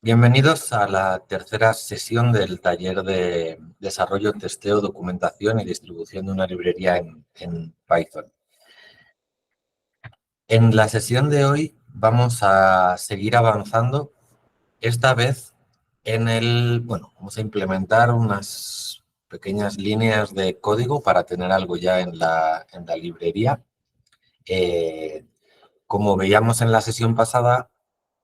Bienvenidos a la tercera sesión del taller de desarrollo, testeo, documentación y distribución de una librería en Python. En la sesión de hoy vamos a seguir avanzando, esta vez vamos a implementar unas pequeñas líneas de código para tener algo ya en la librería. Como veíamos en la sesión pasada,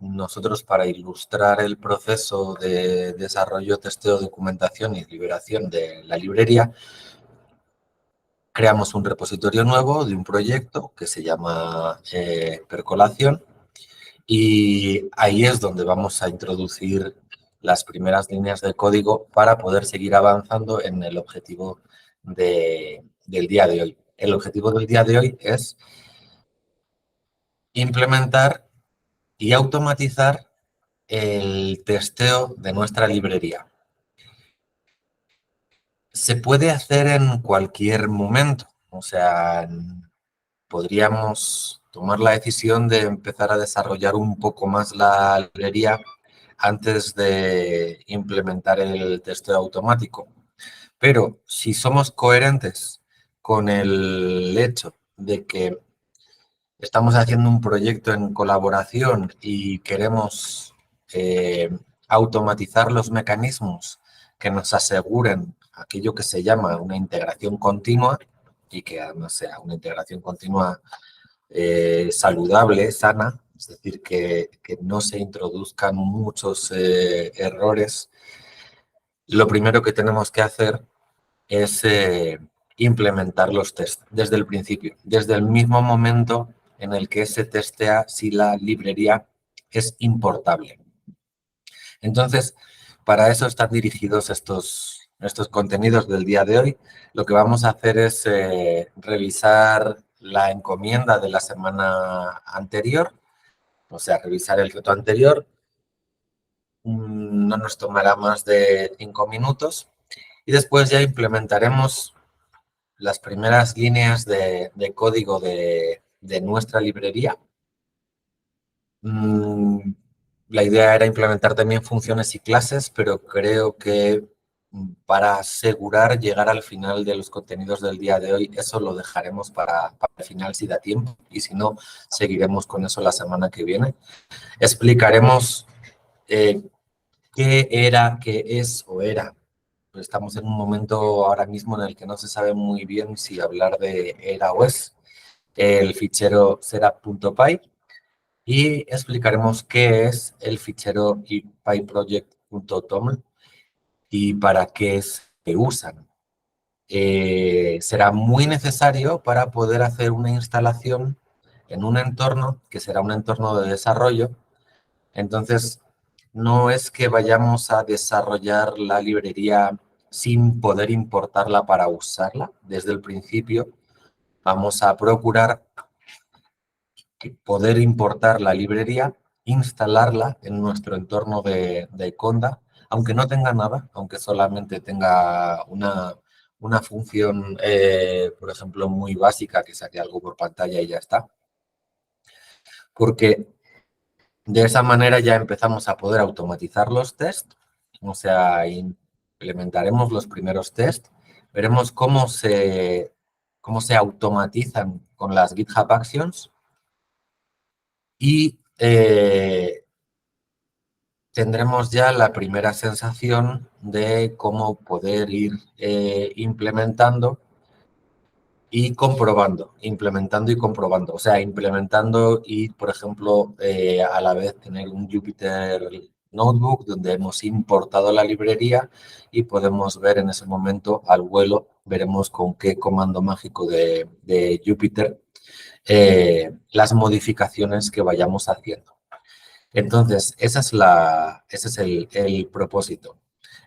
nosotros para ilustrar el proceso de desarrollo, testeo, documentación y liberación de la librería, creamos un repositorio nuevo de un proyecto que se llama Percolación y ahí es donde vamos a introducir las primeras líneas de código para poder seguir avanzando en el objetivo del día de hoy. El objetivo del día de hoy es implementar y automatizar el testeo de nuestra librería. Se puede hacer en cualquier momento, o sea, podríamos tomar la decisión de empezar a desarrollar un poco más la librería antes de implementar el testeo automático. Pero si somos coherentes con el hecho de que estamos haciendo un proyecto en colaboración y queremos automatizar los mecanismos que nos aseguren aquello que se llama una integración continua y que además sea una integración continua saludable, sana, es decir, que no se introduzcan muchos errores. Lo primero que tenemos que hacer es implementar los tests desde el principio, desde el mismo momento en el que se testea si la librería es importable. Entonces, para eso están dirigidos estos contenidos del día de hoy. Lo que vamos a hacer es revisar la encomienda de la semana anterior, o sea, revisar el reto anterior. No nos tomará más de 5 minutos y después ya implementaremos las primeras líneas de código de nuestra librería. La idea era implementar también funciones y clases, pero creo que para asegurar llegar al final de los contenidos del día de hoy, eso lo dejaremos para el final si da tiempo, y si no, seguiremos con eso la semana que viene. Explicaremos qué era, qué es o era. Estamos en un momento ahora mismo en el que no se sabe muy bien si hablar de era o es. El fichero setup.py y explicaremos qué es el fichero pyproject.toml y para qué se usan. Será muy necesario para poder hacer una instalación en un entorno que será un entorno de desarrollo. Entonces, no es que vayamos a desarrollar la librería sin poder importarla para usarla desde el principio. Vamos a procurar poder importar la librería, instalarla en nuestro entorno de Conda, aunque no tenga nada, aunque solamente tenga una función, por ejemplo, muy básica, que saque algo por pantalla y ya está. Porque de esa manera ya empezamos a poder automatizar los tests, o sea, implementaremos los primeros tests, veremos cómo se automatizan con las GitHub Actions y tendremos ya la primera sensación de cómo poder ir implementando y comprobando, implementando y comprobando. O sea, implementando y, por ejemplo, a la vez tener un Jupyter Notebook donde hemos importado la librería y podemos ver en ese momento al vuelo, veremos con qué comando mágico de Jupyter las modificaciones que vayamos haciendo. Entonces, ese es el propósito.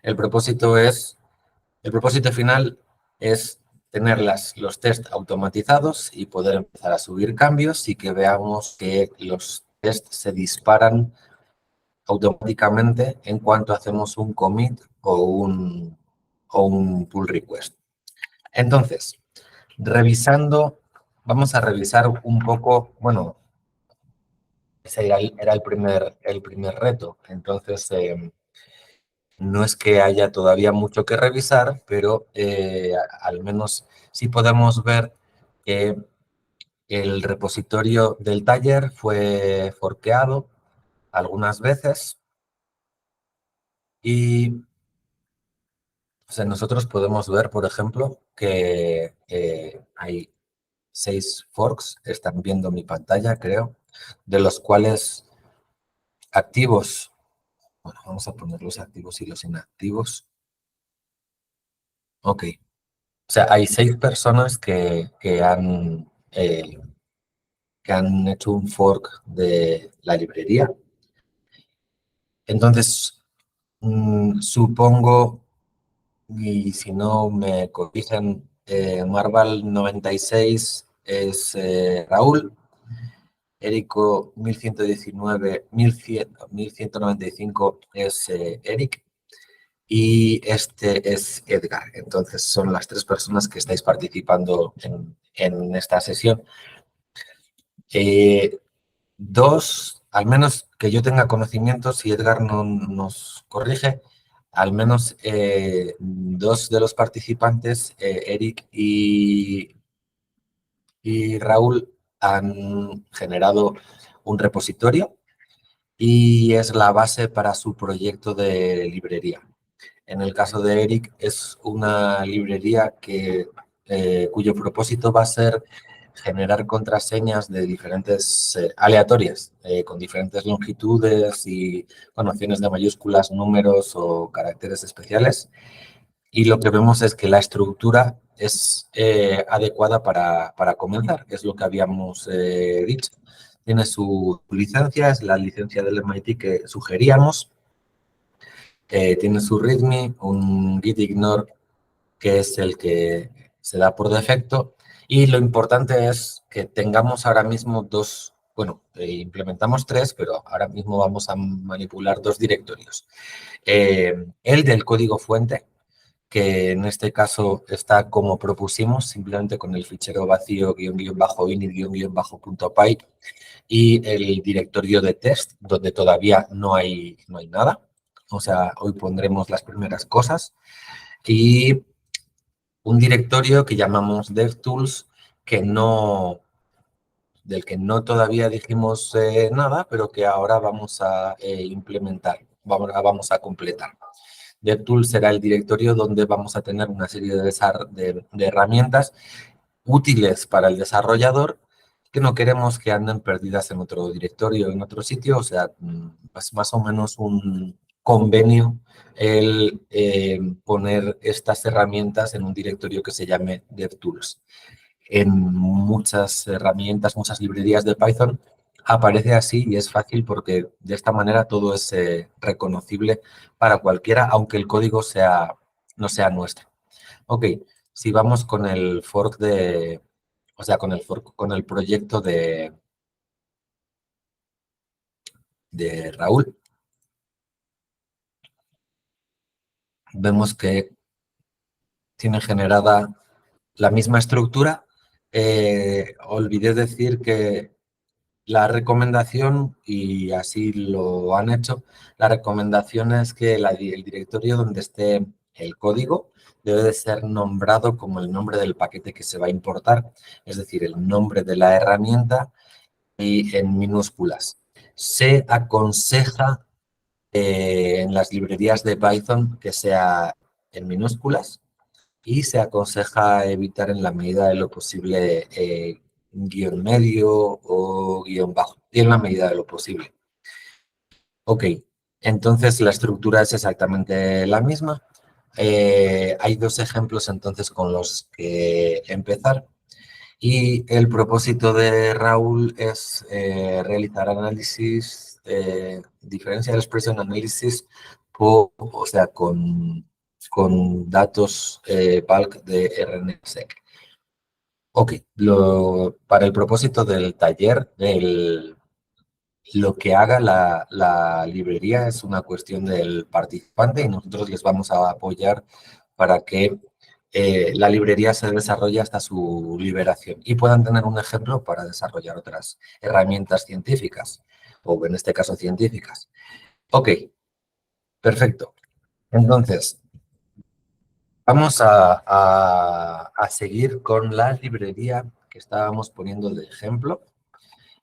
El propósito final es tener los test automatizados y poder empezar a subir cambios y que veamos que los tests se disparan automáticamente en cuanto hacemos un commit o un pull request. Entonces, vamos a revisar un poco, bueno, ese era el primer reto. Entonces, no es que haya todavía mucho que revisar, pero al menos sí podemos ver que el repositorio del taller fue forqueado algunas veces y o sea, nosotros podemos ver, por ejemplo, que hay 6 forks, están viendo mi pantalla, creo, de los cuales activos, bueno, vamos a poner los activos y los inactivos. Ok, o sea, hay 6 personas que han hecho un fork de la librería. Entonces, supongo, y si no me corrigen, Marval 96 es Raúl, Érico 1119, 1195 es Eric y este es Edgar. Entonces, son las 3 personas que estáis participando en esta sesión. 2, al menos que yo tenga conocimiento, si Edgar no nos corrige, al menos 2 de los participantes, Eric y Raúl, han generado un repositorio y es la base para su proyecto de librería. En el caso de Eric, es una librería cuyo propósito va a ser generar contraseñas de diferentes, aleatorias, con diferentes longitudes y con opciones de mayúsculas, números o caracteres especiales. Y lo que vemos es que la estructura es adecuada para comenzar, es lo que habíamos dicho. Tiene su licencia, es la licencia del MIT que sugeríamos. Tiene su README, un git ignore que es el que se da por defecto. Y lo importante es que tengamos ahora mismo 2, bueno, implementamos 3, pero ahora mismo vamos a manipular 2 directorios. El del código fuente, que en este caso está como propusimos, simplemente con el fichero vacío --init_py y el directorio de test, donde todavía no hay nada. O sea, hoy pondremos las primeras cosas. Y un directorio que llamamos DevTools, del que no todavía dijimos nada, pero que ahora vamos a implementar, vamos a completar. DevTools será el directorio donde vamos a tener una serie de herramientas útiles para el desarrollador que no queremos que anden perdidas en otro directorio, en otro sitio, o sea, pues más o menos un convenio el poner estas herramientas en un directorio que se llame DevTools. En muchas herramientas, muchas librerías de Python aparece así y es fácil porque de esta manera todo es reconocible para cualquiera, aunque el código no sea nuestro. Ok, si vamos con el fork o sea, con el proyecto de Raúl, vemos que tiene generada la misma estructura. Olvidé decir que la recomendación, y así lo han hecho, la recomendación es que el directorio donde esté el código debe de ser nombrado como el nombre del paquete que se va a importar, es decir, el nombre de la herramienta y en minúsculas. Se aconseja en las librerías de Python que sea en minúsculas y se aconseja evitar en la medida de lo posible guión medio o guión bajo, y en la medida de lo posible. Ok, entonces la estructura es exactamente la misma. Hay 2 ejemplos entonces con los que empezar. Y el propósito de Raúl es realizar análisis, differential expression análisis, o sea, con datos bulk de RNSEC. Ok, para el propósito del taller, lo que haga la librería es una cuestión del participante y nosotros les vamos a apoyar para que la librería se desarrolle hasta su liberación y puedan tener un ejemplo para desarrollar otras herramientas científicas. o en este caso científicas. Ok, perfecto. Entonces, vamos a seguir con la librería que estábamos poniendo de ejemplo.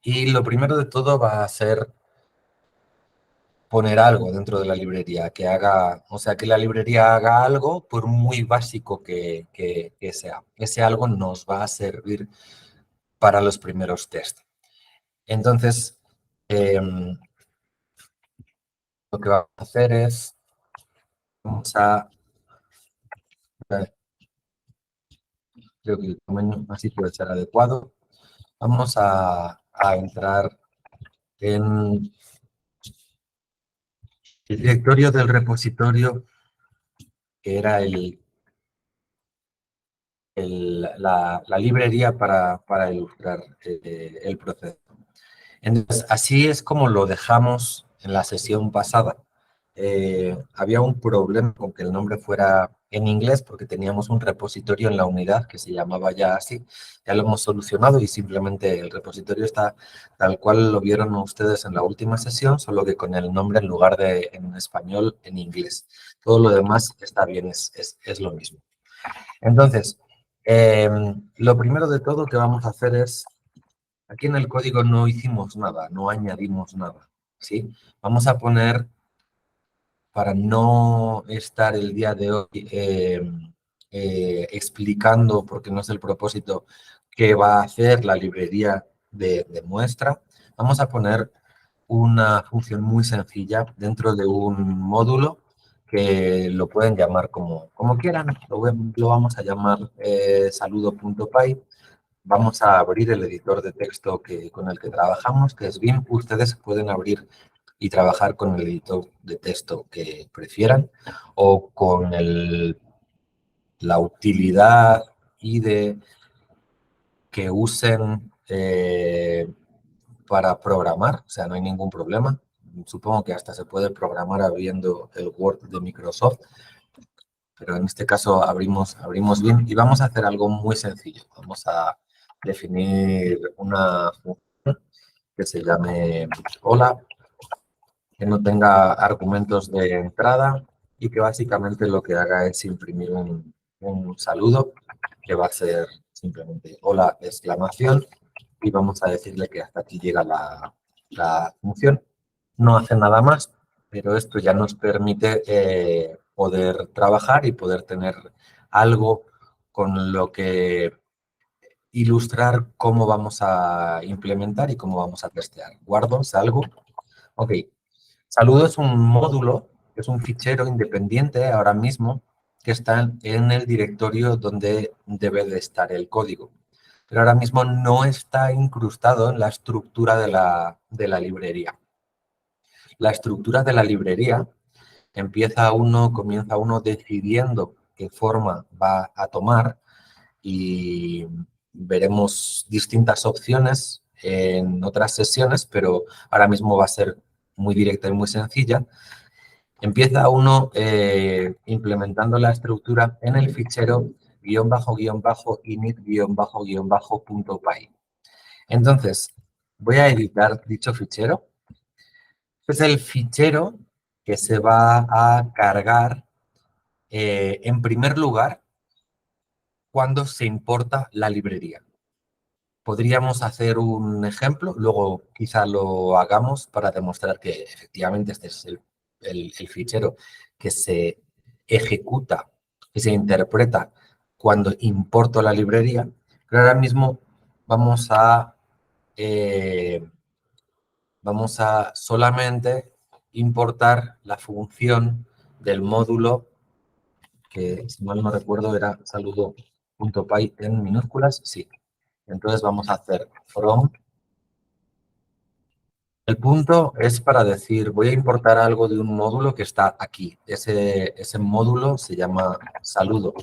Y lo primero de todo va a ser poner algo dentro de la librería, que haga, o sea, que la librería haga algo por muy básico que sea. Ese algo nos va a servir para los primeros test. Entonces, lo que vamos a hacer es, vamos a, creo que el tamaño así puede ser adecuado. Vamos a entrar en el directorio del repositorio que era la librería para ilustrar el proceso. Entonces, así es como lo dejamos en la sesión pasada. Había un problema con que el nombre fuera en inglés porque teníamos un repositorio en la unidad que se llamaba ya así. Ya lo hemos solucionado y simplemente el repositorio está tal cual lo vieron ustedes en la última sesión, solo que con el nombre en lugar de en español, en inglés. Todo lo demás está bien, es lo mismo. Entonces, lo primero de todo que vamos a hacer es, aquí en el código no hicimos nada, no añadimos nada, ¿sí? Vamos a poner, para no estar el día de hoy explicando, porque no es el propósito, qué va a hacer la librería de muestra, vamos a poner una función muy sencilla dentro de un módulo que lo pueden llamar como quieran. Lo vamos a llamar saludo.py. Vamos a abrir el editor de texto con el que trabajamos, que es Vim. Ustedes pueden abrir y trabajar con el editor de texto que prefieran o con la utilidad IDE que usen para programar, o sea, no hay ningún problema. Supongo que hasta se puede programar abriendo el Word de Microsoft, pero en este caso abrimos Vim y vamos a hacer algo muy sencillo. Vamos a definir una función que se llame hola, que no tenga argumentos de entrada y que básicamente lo que haga es imprimir un saludo que va a ser simplemente hola exclamación y vamos a decirle que hasta aquí llega la función. No hace nada más, pero esto ya nos permite poder trabajar y poder tener algo con lo que ilustrar cómo vamos a implementar y cómo vamos a testear. Guardo, salgo. Ok. Saludo es un módulo, es un fichero independiente ahora mismo que está en el directorio donde debe de estar el código. Pero ahora mismo no está incrustado en la estructura de la librería. La estructura de la librería comienza uno decidiendo qué forma va a tomar y veremos distintas opciones en otras sesiones, pero ahora mismo va a ser muy directa y muy sencilla. Empieza uno implementando la estructura en el fichero --init_py. Entonces, voy a editar dicho fichero. Este es el fichero que se va a cargar en primer lugar cuando se importa la librería. Podríamos hacer un ejemplo, luego quizá lo hagamos para demostrar que efectivamente este es el fichero que se ejecuta, que se interpreta cuando importo la librería, pero ahora mismo eh, vamos a solamente importar la función del módulo que, si mal no recuerdo, era saludo.py en minúsculas, sí. Entonces vamos a hacer from. El punto es para decir, voy a importar algo de un módulo que está aquí. Ese módulo se llama saludo.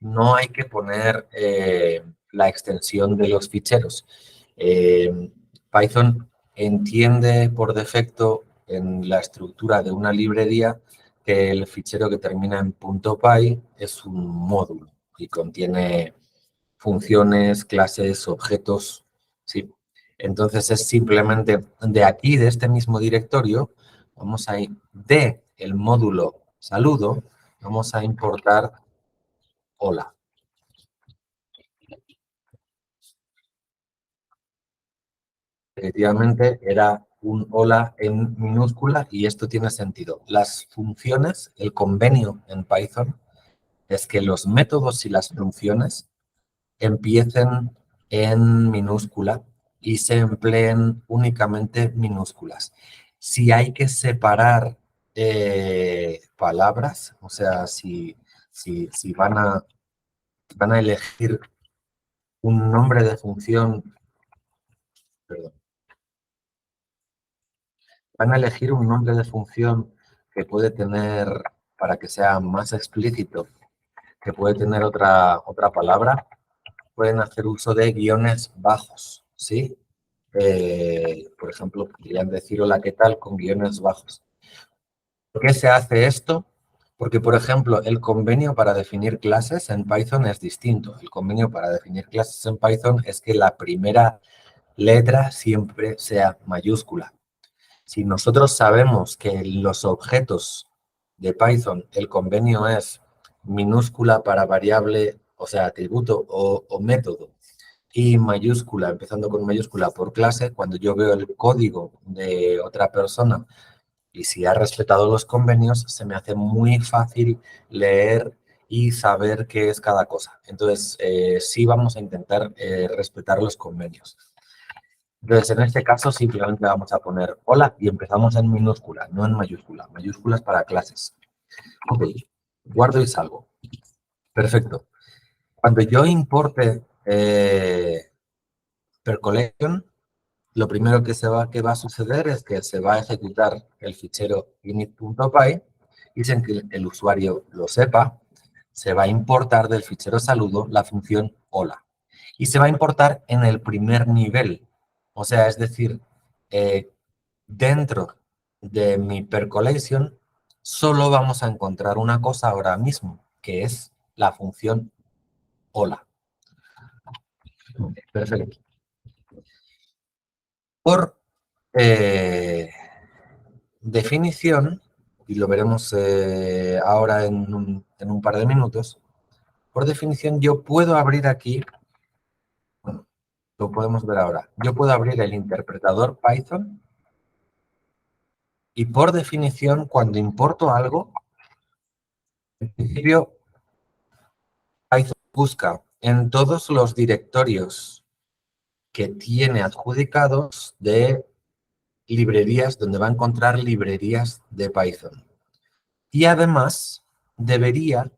No hay que poner la extensión de los ficheros. Python entiende por defecto en la estructura de una librería que el fichero que termina en .py es un módulo y contiene funciones, clases, objetos, ¿sí? Entonces es simplemente de aquí, de este mismo directorio, vamos a ir de el módulo saludo, vamos a importar hola. Efectivamente era un hola en minúscula y esto tiene sentido. Las funciones, el convenio en Python es que los métodos y las funciones empiecen en minúscula y se empleen únicamente minúsculas. Si hay que separar palabras, o sea, si van a elegir un nombre de función, perdón, van a elegir un nombre de función que puede tener, para que sea más explícito, que puede tener otra palabra, pueden hacer uso de guiones bajos, ¿sí? Por ejemplo, podrían decir hola, ¿qué tal? Con guiones bajos. ¿Por qué se hace esto? Porque, por ejemplo, el convenio para definir clases en Python es distinto. El convenio para definir clases en Python es que la primera letra siempre sea mayúscula. Si nosotros sabemos que los objetos de Python, el convenio es minúscula para variable, o sea, atributo o método, y mayúscula, empezando con mayúscula por clase, cuando yo veo el código de otra persona y si ha respetado los convenios, se me hace muy fácil leer y saber qué es cada cosa. Entonces, sí vamos a intentar respetar los convenios. Entonces, en este caso, simplemente vamos a poner hola y empezamos en minúscula, no en mayúscula. Mayúsculas para clases. Ok, guardo y salgo. Perfecto. Cuando yo importe Percollection, lo primero que va a suceder es que se va a ejecutar el fichero init.py y sin que el usuario lo sepa, se va a importar del fichero saludo la función hola. Y se va a importar en el primer nivel. O sea, es decir, eh, dentro de mi percolation solo vamos a encontrar una cosa ahora mismo, que es la función hola. Perfecto. Por definición, y lo veremos ahora en un par de minutos, por definición yo puedo abrir aquí, bueno, lo podemos ver ahora, yo puedo abrir el interpretador Python y por definición cuando importo algo, en principio Python busca en todos los directorios que tiene adjudicados de librerías, donde va a encontrar librerías de Python. Y además debería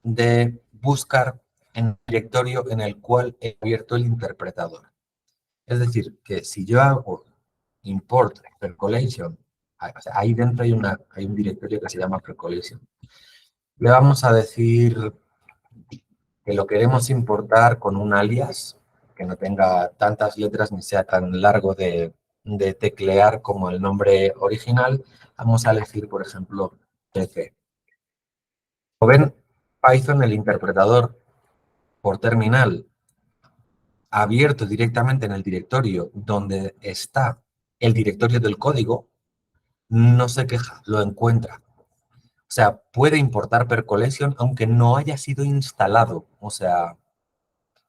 de buscar en el directorio en el cual he abierto el interpretador. Es decir, que si yo hago import percolation, ahí dentro hay un directorio que se llama percolation. Le vamos a decir que lo queremos importar con un alias que no tenga tantas letras ni sea tan largo de teclear como el nombre original. Vamos a elegir, por ejemplo, PC. Como ven, Python, el interpretador por terminal, abierto directamente en el directorio donde está el directorio del código, no se queja, lo encuentra. O sea, puede importar Percollection aunque no haya sido instalado. O sea,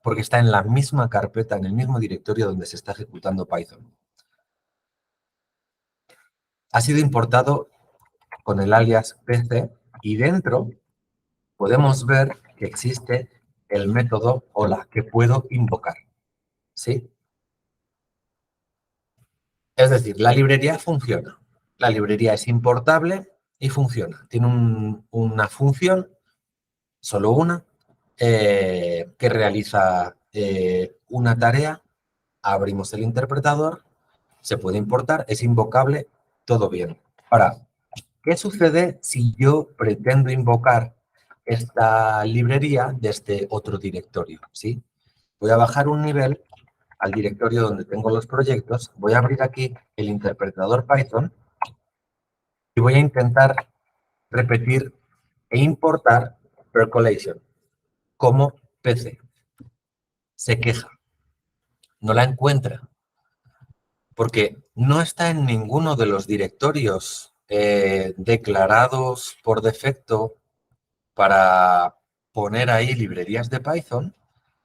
porque está en la misma carpeta, en el mismo directorio donde se está ejecutando Python. Ha sido importado con el alias PC y dentro podemos ver que existe el método hola que puedo invocar. ¿Sí? Es decir, la librería funciona. La librería es importable y funciona. Tiene una función, solo una, que realiza una tarea. Abrimos el interpretador, se puede importar, es invocable, todo bien. Ahora, ¿qué sucede si yo pretendo invocar esta librería desde otro directorio? ¿Sí? Voy a bajar un nivel al directorio donde tengo los proyectos, voy a abrir aquí el interpretador Python y voy a intentar repetir e importar Percolation como PC. Se queja, no la encuentra. porque no está en ninguno de los directorios declarados por defecto para poner ahí librerías de Python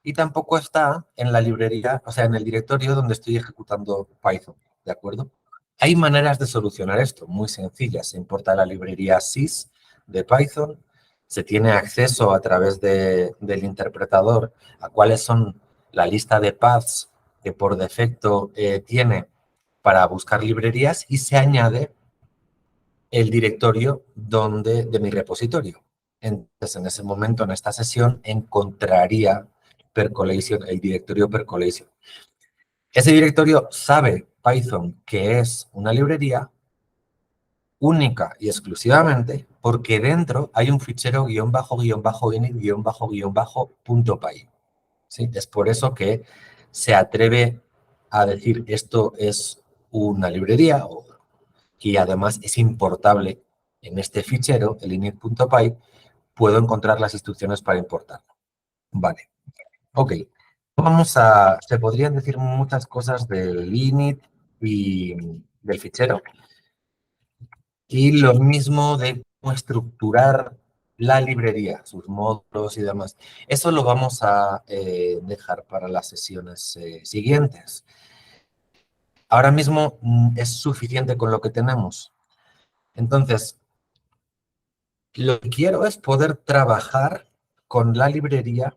y tampoco está en la librería, o sea, en el directorio donde estoy ejecutando Python, ¿de acuerdo? Hay maneras de solucionar esto, muy sencillas. Se importa la librería sys de Python, se tiene acceso a través del interpretador a cuáles son la lista de paths que por defecto tiene para buscar librerías y se añade el directorio de mi repositorio. Entonces, en ese momento, en esta sesión, encontraría Percolation, el directorio Percolation. Ese directorio sabe Python que es una librería única y exclusivamente porque dentro hay un fichero guión bajo, guión bajo, init, guión bajo, guión bajo, punto py. ¿Sí? Es por eso que se atreve a decir esto es una librería y además es importable en este fichero, el init.py, puedo encontrar las instrucciones para importarlo. Vale. Ok. Se podrían decir muchas cosas del init y del fichero. Y lo mismo de cómo estructurar la librería, sus módulos y demás. Eso lo vamos a dejar para las sesiones siguientes. Ahora mismo es suficiente con lo que tenemos. Entonces, lo que quiero es poder trabajar con la librería,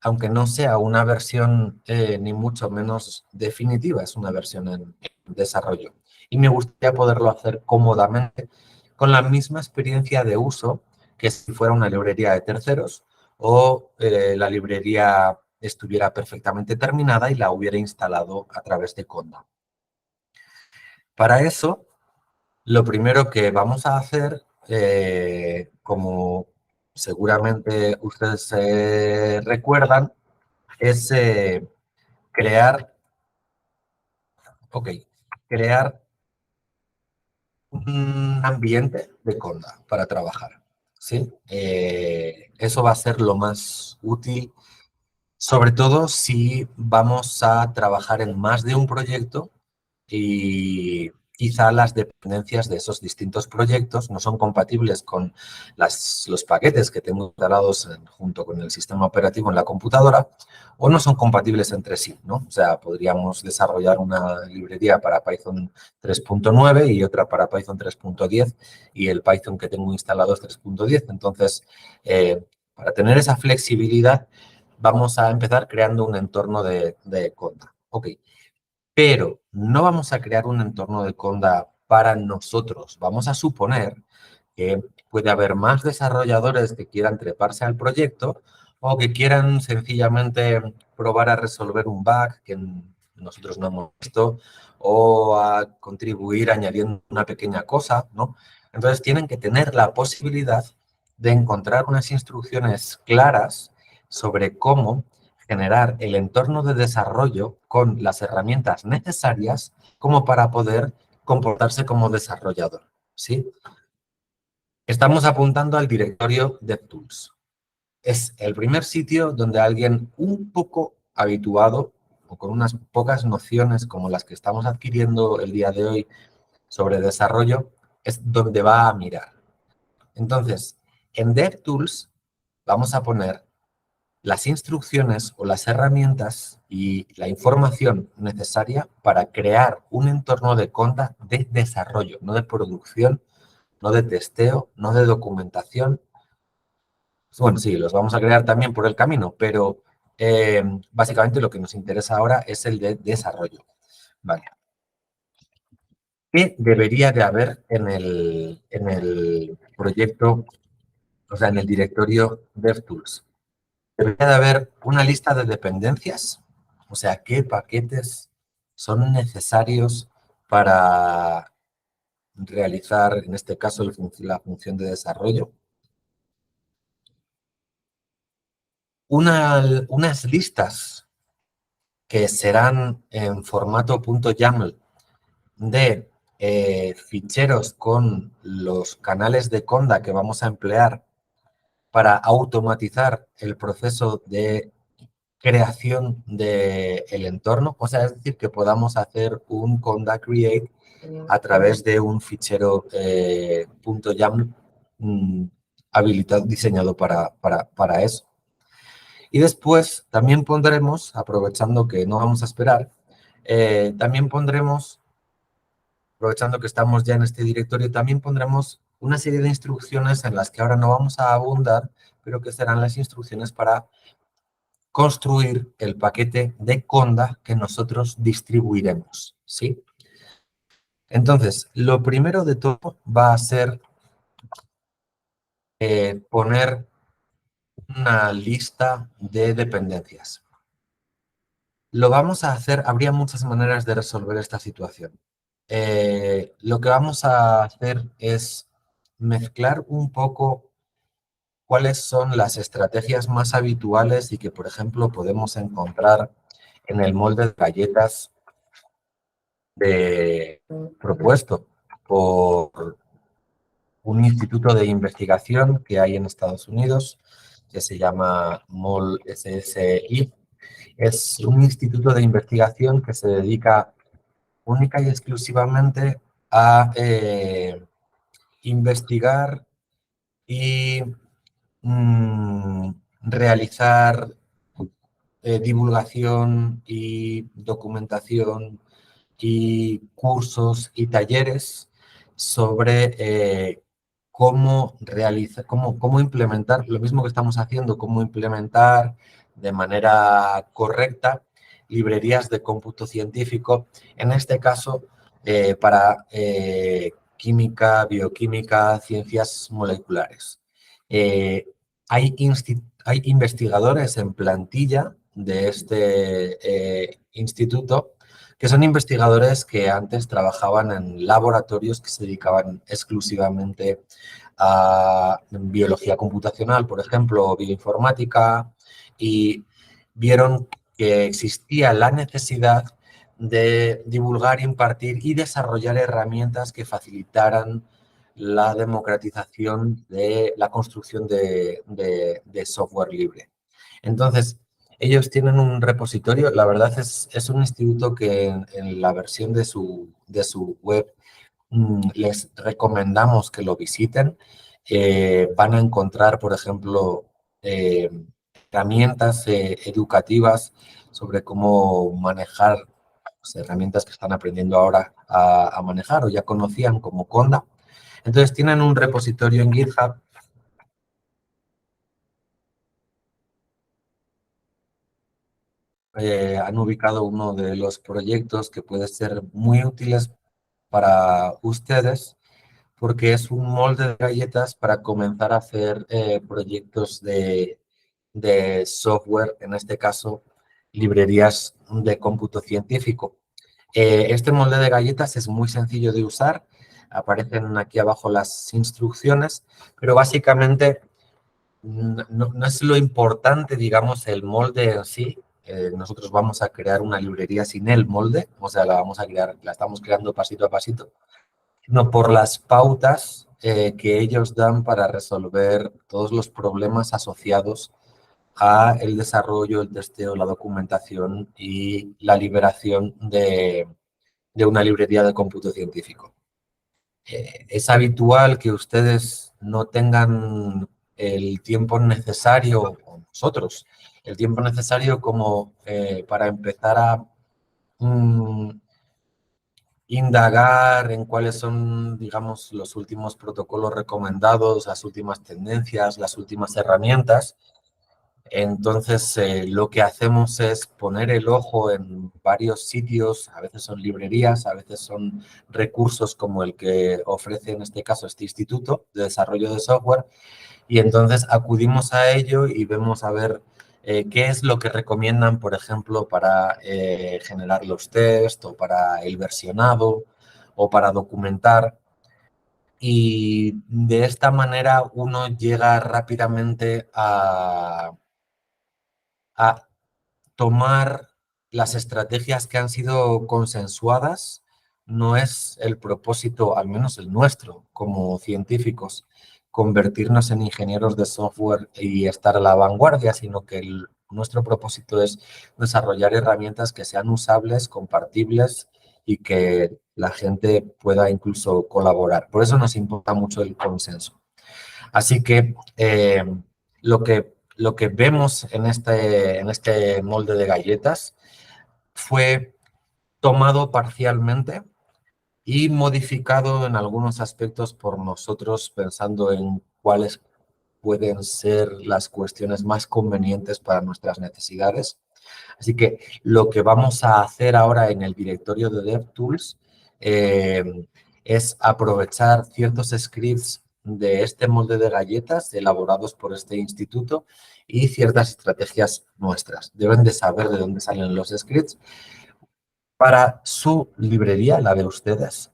aunque no sea una versión ni mucho menos definitiva, es una versión en desarrollo. Y me gustaría poderlo hacer cómodamente con la misma experiencia de uso que si fuera una librería de terceros o la librería estuviera perfectamente terminada y la hubiera instalado a través de Conda. Para eso, lo primero que vamos a hacer, como seguramente ustedes recuerdan, es crear, crear un ambiente de Conda para trabajar. ¿Sí? Eso va a ser lo más útil, sobre todo si vamos a trabajar en más de un proyecto y quizá las dependencias de esos distintos proyectos no son compatibles con los paquetes que tengo instalados junto con el sistema operativo en la computadora o no son compatibles entre sí, ¿no? O sea, podríamos desarrollar una librería para Python 3.9 y otra para Python 3.10 y el Python que tengo instalado es 3.10. Entonces, para tener esa flexibilidad, vamos a empezar creando un entorno de Conda. Ok. Pero no vamos a crear un entorno de Conda para nosotros. Vamos a suponer que puede haber más desarrolladores que quieran treparse al proyecto o que quieran sencillamente probar a resolver un bug que nosotros no hemos visto o a contribuir añadiendo una pequeña cosa, ¿no? Entonces tienen que tener la posibilidad de encontrar unas instrucciones claras sobre cómo generar el entorno de desarrollo con las herramientas necesarias como para poder comportarse como desarrollador, ¿sí? Estamos apuntando al directorio DevTools. Es el primer sitio donde alguien un poco habituado o con unas pocas nociones como las que estamos adquiriendo el día de hoy sobre desarrollo, es donde va a mirar. Entonces, en DevTools vamos a poner las instrucciones o las herramientas y la información necesaria para crear un entorno de Conda de desarrollo, no de producción, no de testeo, no de documentación. Bueno, sí, los vamos a crear también por el camino, pero básicamente lo que nos interesa ahora es el de desarrollo. Vale. ¿Qué debería de haber en el proyecto, o sea, en el directorio DevTools? Debería de haber una lista de dependencias, o sea, qué paquetes son necesarios para realizar, en este caso, la función de desarrollo. Unas listas que serán en formato .yaml de ficheros con los canales de Conda que vamos a emplear para automatizar el proceso de creación del entorno, o sea, es decir, que podamos hacer un conda create a través de un fichero .yaml habilitado, diseñado para eso. Y después también pondremos, aprovechando que no vamos a esperar, también pondremos, aprovechando que estamos ya en este directorio, también pondremos una serie de instrucciones en las que ahora no vamos a abundar, pero que serán las instrucciones para construir el paquete de conda que nosotros distribuiremos, ¿sí? Entonces, lo primero de todo va a ser poner una lista de dependencias. Lo vamos a hacer, habría muchas maneras de resolver esta situación. Lo que vamos a hacer es mezclar un poco cuáles son las estrategias más habituales y que, por ejemplo, podemos encontrar en el molde de galletas propuesto por un instituto de investigación que hay en Estados Unidos, que se llama MOL-SSI. Es un instituto de investigación que se dedica única y exclusivamente a investigar y realizar divulgación y documentación y cursos y talleres sobre cómo implementar, lo mismo que estamos haciendo, cómo implementar de manera correcta librerías de cómputo científico, en este caso para química, bioquímica, ciencias moleculares. Hay investigadores en plantilla de este instituto que son investigadores que antes trabajaban en laboratorios que se dedicaban exclusivamente a biología computacional, por ejemplo, o bioinformática, y vieron que existía la necesidad de divulgar, impartir y desarrollar herramientas que facilitaran la democratización de la construcción de software libre. Entonces, ellos tienen un repositorio, la verdad es un instituto que en la versión de su web les recomendamos que lo visiten. Van a encontrar, por ejemplo, herramientas educativas sobre cómo manejar pues, herramientas que están aprendiendo ahora a manejar o ya conocían como Conda. Entonces tienen un repositorio en GitHub han ubicado uno de los proyectos que puede ser muy útiles para ustedes porque es un molde de galletas para comenzar a hacer proyectos de software, en este caso, librerías de cómputo científico. Este molde de galletas es muy sencillo de usar, aparecen aquí abajo las instrucciones, pero básicamente no es lo importante, digamos, el molde en sí. Nosotros vamos a crear una librería sin el molde, o sea, la vamos a crear, la estamos creando pasito a pasito, sino por las pautas que ellos dan para resolver todos los problemas asociados a el desarrollo, el testeo, la documentación y la liberación de una librería de cómputo científico. Es habitual que ustedes no tengan el tiempo necesario, o nosotros, el tiempo necesario como para empezar a indagar en cuáles son, digamos, los últimos protocolos recomendados, las últimas tendencias, las últimas herramientas. Entonces, lo que hacemos es poner el ojo en varios sitios, a veces son librerías, a veces son recursos como el que ofrece en este caso este Instituto de Desarrollo de Software, y entonces acudimos a ello y vemos a ver qué es lo que recomiendan, por ejemplo, para generar los test o para el versionado o para documentar. Y de esta manera uno llega rápidamente a tomar las estrategias que han sido consensuadas. No es el propósito, al menos el nuestro, como científicos, convertirnos en ingenieros de software y estar a la vanguardia, sino que Nuestro propósito es desarrollar herramientas que sean usables, compartibles y que la gente pueda incluso colaborar. Por eso nos importa mucho el consenso. Así que lo que vemos en este molde de galletas fue tomado parcialmente y modificado en algunos aspectos por nosotros pensando en cuáles pueden ser las cuestiones más convenientes para nuestras necesidades. Así que lo que vamos a hacer ahora en el directorio de DevTools es aprovechar ciertos scripts de este molde de galletas elaborados por este instituto y ciertas estrategias nuestras. Deben de saber de dónde salen los scripts para su librería, la de ustedes.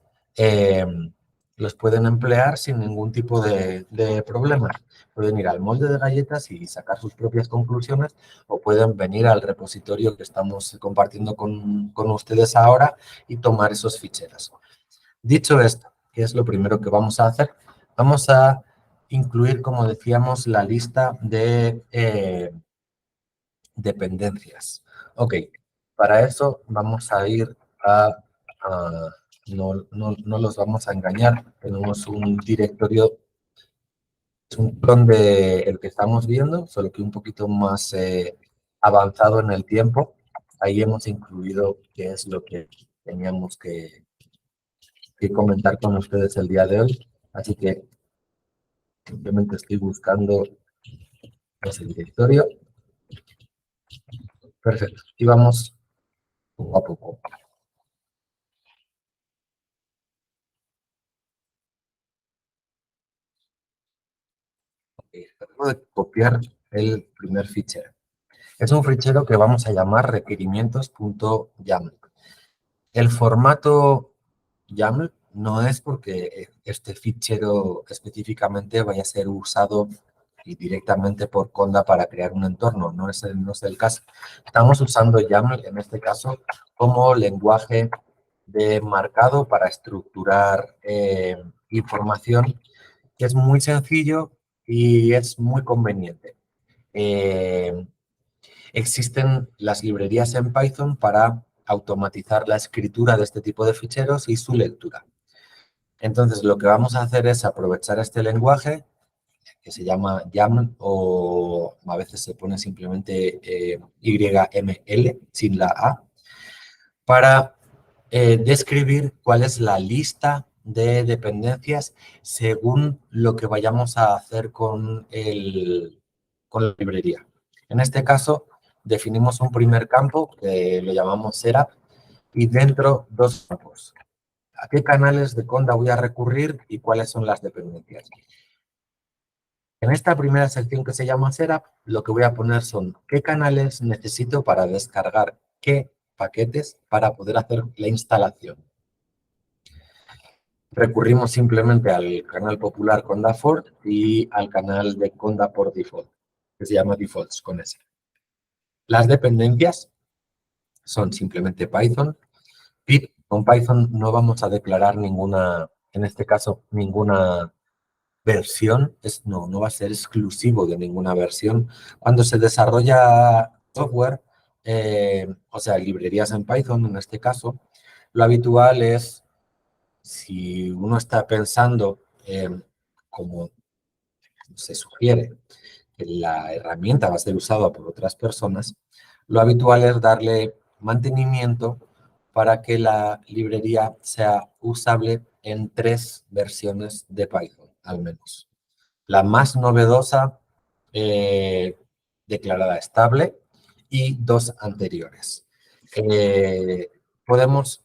Los pueden emplear sin ningún tipo de problema. Pueden ir al molde de galletas y sacar sus propias conclusiones o pueden venir al repositorio que estamos compartiendo con ustedes ahora y tomar esos ficheros. Dicho esto, ¿qué es lo primero que vamos a hacer? Vamos a incluir, como decíamos, la lista de dependencias. Ok, para eso vamos a ir no los vamos a engañar, tenemos un directorio, es un clon de el que estamos viendo, solo que un poquito más avanzado en el tiempo. Ahí hemos incluido qué es lo que teníamos que comentar con ustedes el día de hoy. Así que simplemente estoy buscando ese directorio. Perfecto. Y vamos poco a poco. Acabo de copiar el primer fichero. Es un fichero que vamos a llamar requerimientos.yaml. El formato YAML no es porque este fichero específicamente vaya a ser usado directamente por Conda para crear un entorno, no es el caso. Estamos usando YAML en este caso como lenguaje de marcado para estructurar información, que es muy sencillo y es muy conveniente. Existen las librerías en Python para automatizar la escritura de este tipo de ficheros y su lectura. Entonces, lo que vamos a hacer es aprovechar este lenguaje, que se llama YAML, o a veces se pone simplemente YML, sin la A, para describir cuál es la lista de dependencias según lo que vayamos a hacer con la librería. En este caso, definimos un primer campo que lo llamamos setup y dentro dos campos. ¿A qué canales de Conda voy a recurrir y cuáles son las dependencias? En esta primera sección que se llama setup, lo que voy a poner son qué canales necesito para descargar qué paquetes para poder hacer la instalación. Recurrimos simplemente al canal popular Conda for y al canal de Conda por default, que se llama defaults con S. Las dependencias son simplemente Python. Pip, con Python no vamos a declarar ninguna, en este caso, ninguna versión. No va a ser exclusivo de ninguna versión. Cuando se desarrolla software, o sea, librerías en Python en este caso, lo habitual es, si uno está pensando, como se sugiere, que la herramienta va a ser usada por otras personas, lo habitual es darle mantenimiento para que la librería sea usable en 3 versiones de Python, al menos. La más novedosa, declarada estable, y 2 anteriores. Podemos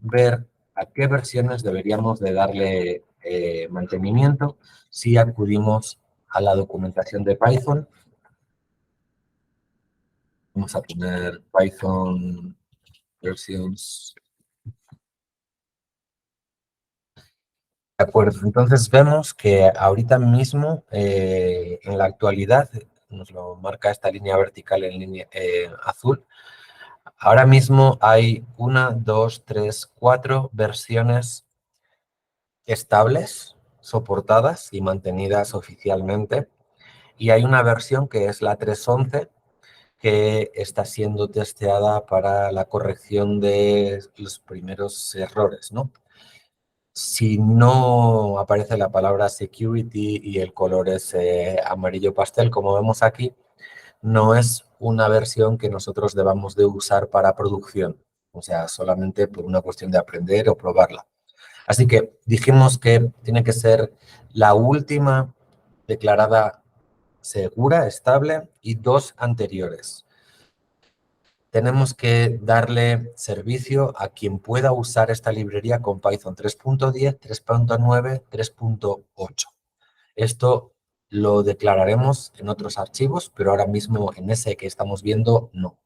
ver a qué versiones deberíamos de darle mantenimiento si acudimos a la documentación de Python. Vamos a poner Python versions. De acuerdo, entonces vemos que ahorita mismo, en la actualidad, nos lo marca esta línea vertical en línea azul, ahora mismo hay 1, 2, 3, 4 versiones estables, soportadas y mantenidas oficialmente. Y hay una versión que es la 3.11, que está siendo testeada para la corrección de los primeros errores, ¿no? Si no aparece la palabra security y el color es amarillo pastel, como vemos aquí, no es una versión que nosotros debamos de usar para producción, o sea, solamente por una cuestión de aprender o probarla. Así que dijimos que tiene que ser la última declarada segura, estable y 2 anteriores. Tenemos que darle servicio a quien pueda usar esta librería con Python 3.10, 3.9, 3.8. Esto lo declararemos en otros archivos, pero ahora mismo en ese que estamos viendo, no.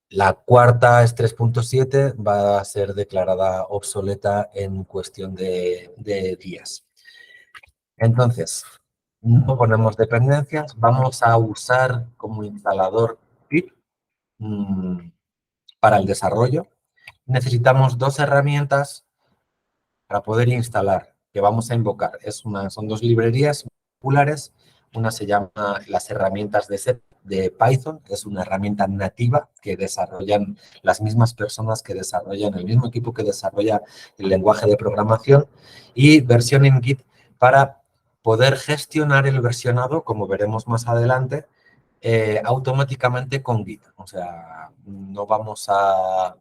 La cuarta es 3.7, va a ser declarada obsoleta en cuestión de días. Entonces, no ponemos dependencias, vamos a usar como instalador pip para el desarrollo. Necesitamos 2 herramientas para poder instalar, que vamos a invocar. Son 2 librerías populares. Una se llama las herramientas de Python, que es una herramienta nativa que desarrollan las mismas personas que desarrollan, el mismo equipo que desarrolla el lenguaje de programación, y Versioning Git para poder gestionar el versionado, como veremos más adelante, automáticamente con Git. O sea, no vamos a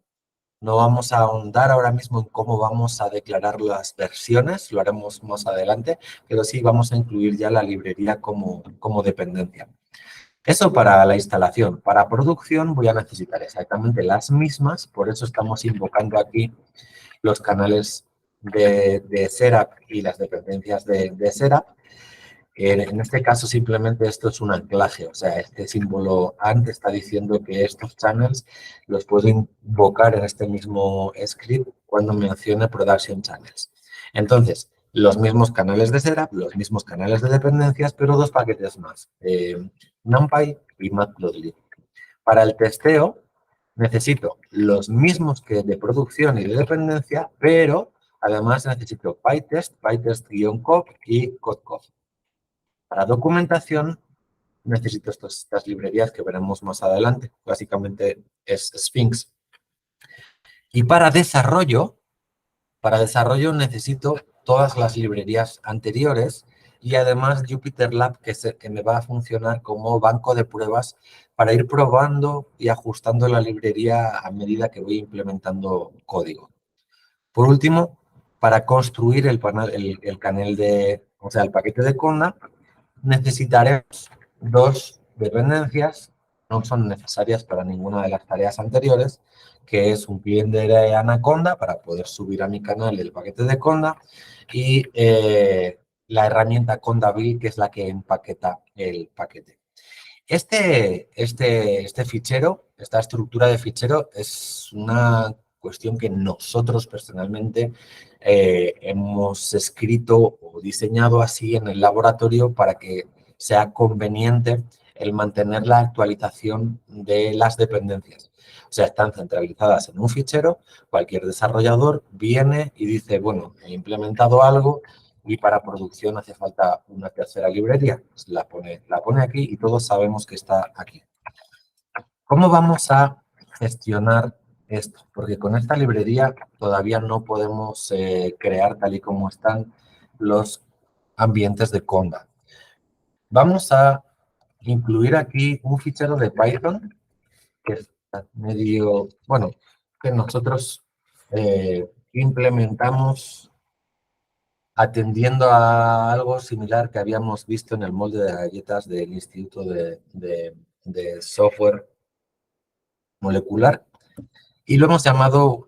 ahondar ahora mismo en cómo vamos a declarar las versiones, lo haremos más adelante, pero sí vamos a incluir ya la librería como dependencia. Eso para la instalación. Para producción voy a necesitar exactamente las mismas, por eso estamos invocando aquí los canales de Serap y las dependencias de Serap. En este caso, simplemente esto es un anclaje, o sea, este símbolo AND está diciendo que estos channels los puedo invocar en este mismo script cuando mencione Production Channels. Entonces, los mismos canales de Serap, los mismos canales de dependencias, pero 2 paquetes más, NumPy y Matplotlib. Para el testeo, necesito los mismos que de producción y de dependencia, pero además necesito PyTest, PyTest-Cop y CodeCov. Para documentación necesito estas librerías que veremos más adelante. Básicamente es Sphinx. Y para desarrollo necesito todas las librerías anteriores y además JupyterLab que me va a funcionar como banco de pruebas para ir probando y ajustando la librería a medida que voy implementando código. Por último, para construir el paquete de Conda, necesitaremos 2 dependencias, no son necesarias para ninguna de las tareas anteriores, que es un cliente de Anaconda para poder subir a mi canal el paquete de Conda y la herramienta Conda Build, que es la que empaqueta el paquete. Este fichero, esta estructura de fichero es una cuestión que nosotros personalmente hemos escrito o diseñado así en el laboratorio para que sea conveniente el mantener la actualización de las dependencias. O sea, están centralizadas en un fichero, cualquier desarrollador viene y dice, bueno, he implementado algo y para producción hace falta una tercera librería. Pues la pone aquí y todos sabemos que está aquí. ¿Cómo vamos a gestionar esto? Porque con esta librería todavía no podemos crear tal y como están los ambientes de Conda. Vamos a incluir aquí un fichero de Python que es medio, bueno, que nosotros implementamos atendiendo a algo similar que habíamos visto en el molde de galletas del Instituto de Software Molecular. Y lo hemos llamado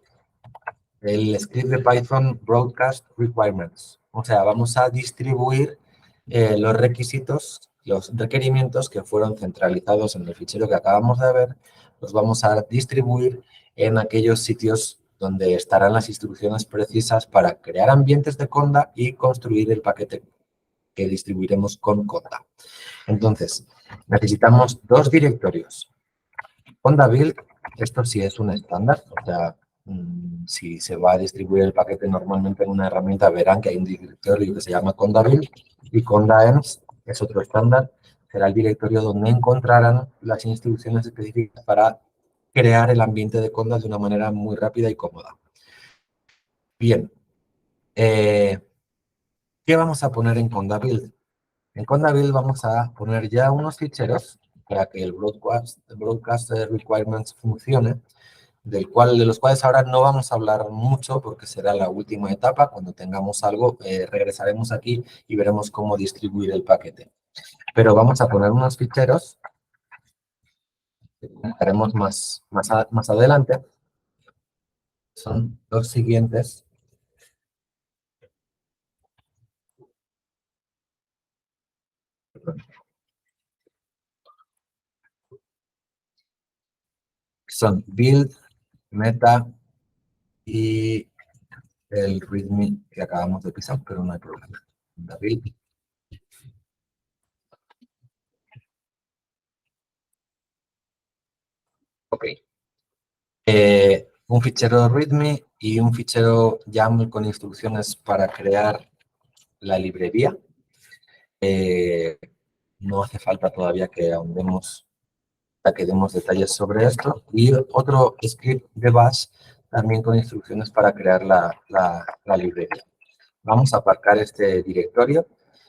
el script de Python Broadcast Requirements. O sea, vamos a distribuir los requisitos, los requerimientos que fueron centralizados en el fichero que acabamos de ver, los vamos a distribuir en aquellos sitios donde estarán las instrucciones precisas para crear ambientes de Conda y construir el paquete que distribuiremos con Conda. Entonces, necesitamos 2 directorios. Conda Build, esto sí es un estándar, o sea, si se va a distribuir el paquete normalmente en una herramienta, verán que hay un directorio que se llama Conda Build y Conda Env es otro estándar será el directorio donde encontrarán las instrucciones específicas para crear el ambiente de Conda de una manera muy rápida y cómoda. Bien, ¿qué vamos a poner en Conda Build? En Conda Build vamos a poner ya unos ficheros para que el broadcast requirements funcione, de los cuales ahora no vamos a hablar mucho porque será la última etapa. Cuando tengamos algo, regresaremos aquí y veremos cómo distribuir el paquete. Pero vamos a poner unos ficheros que haremos más adelante. Son los siguientes. Son build, meta y el readme que acabamos de pisar, pero no hay problema. Build. Ok. Un fichero readme y un fichero YAML con instrucciones para crear la librería. No hace falta todavía que ahondemos, que demos detalles sobre esto. Y otro script de bash también con instrucciones para crear la librería. Vamos a aparcar este directorio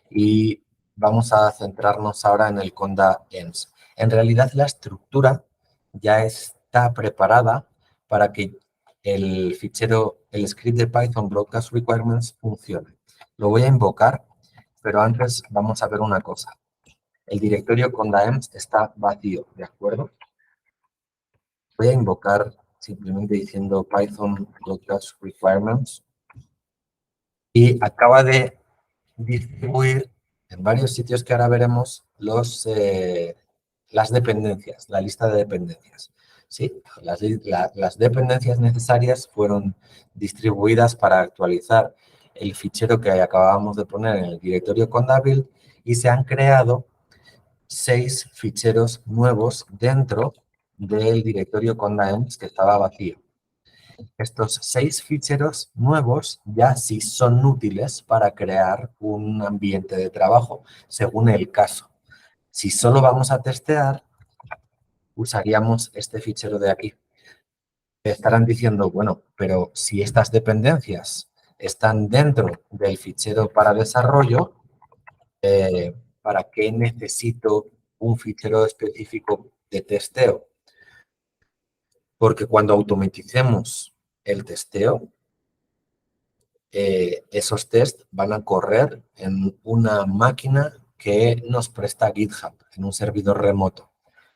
y vamos a centrarnos ahora en el conda ENS. En realidad la estructura ya está preparada para que el fichero, el script de Python Broadcast Requirements funcione. Lo voy a invocar, pero antes vamos a ver una cosa. El directorio conda-env está vacío, ¿de acuerdo? Voy a invocar simplemente diciendo Python Broadcast Requirements y acaba de distribuir en varios sitios que ahora veremos las dependencias, la lista de dependencias. ¿Sí? Las dependencias necesarias fueron distribuidas para actualizar el fichero que acabábamos de poner en el directorio conda-build y se han creado 6 ficheros nuevos dentro del directorio conda-env que estaba vacío. Estos 6 ficheros nuevos ya sí son útiles para crear un ambiente de trabajo, según el caso. Si solo vamos a testear, usaríamos este fichero de aquí. Estarán diciendo, bueno, pero si estas dependencias están dentro del fichero para desarrollo, ¿para qué necesito un fichero específico de testeo? Porque cuando automaticemos el testeo, esos tests van a correr en una máquina que nos presta GitHub, en un servidor remoto.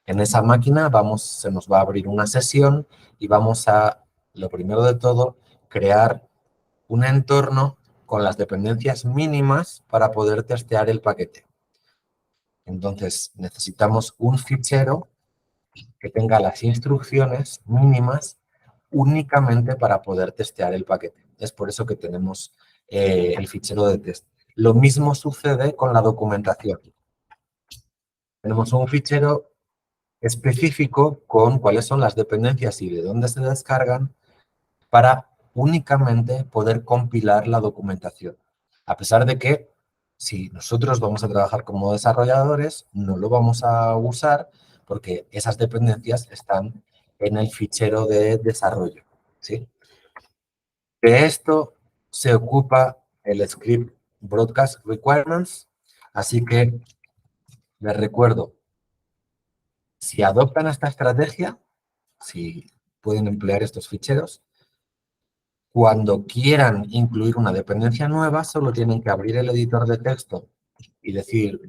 En esa máquina se nos va a abrir una sesión y vamos a, lo primero de todo, crear un entorno con las dependencias mínimas para poder testear el paquete. Entonces, necesitamos un fichero que tenga las instrucciones mínimas únicamente para poder testear el paquete. Es por eso que tenemos el fichero de test. Lo mismo sucede con la documentación. Tenemos un fichero específico con cuáles son las dependencias y de dónde se descargan para únicamente poder compilar la documentación. A pesar de que si nosotros vamos a trabajar como desarrolladores, no lo vamos a usar porque esas dependencias están en el fichero de desarrollo, ¿sí? De esto se ocupa el script Broadcast Requirements, así que les recuerdo, si adoptan esta estrategia, si pueden emplear estos ficheros, cuando quieran incluir una dependencia nueva, solo tienen que abrir el editor de texto y decir,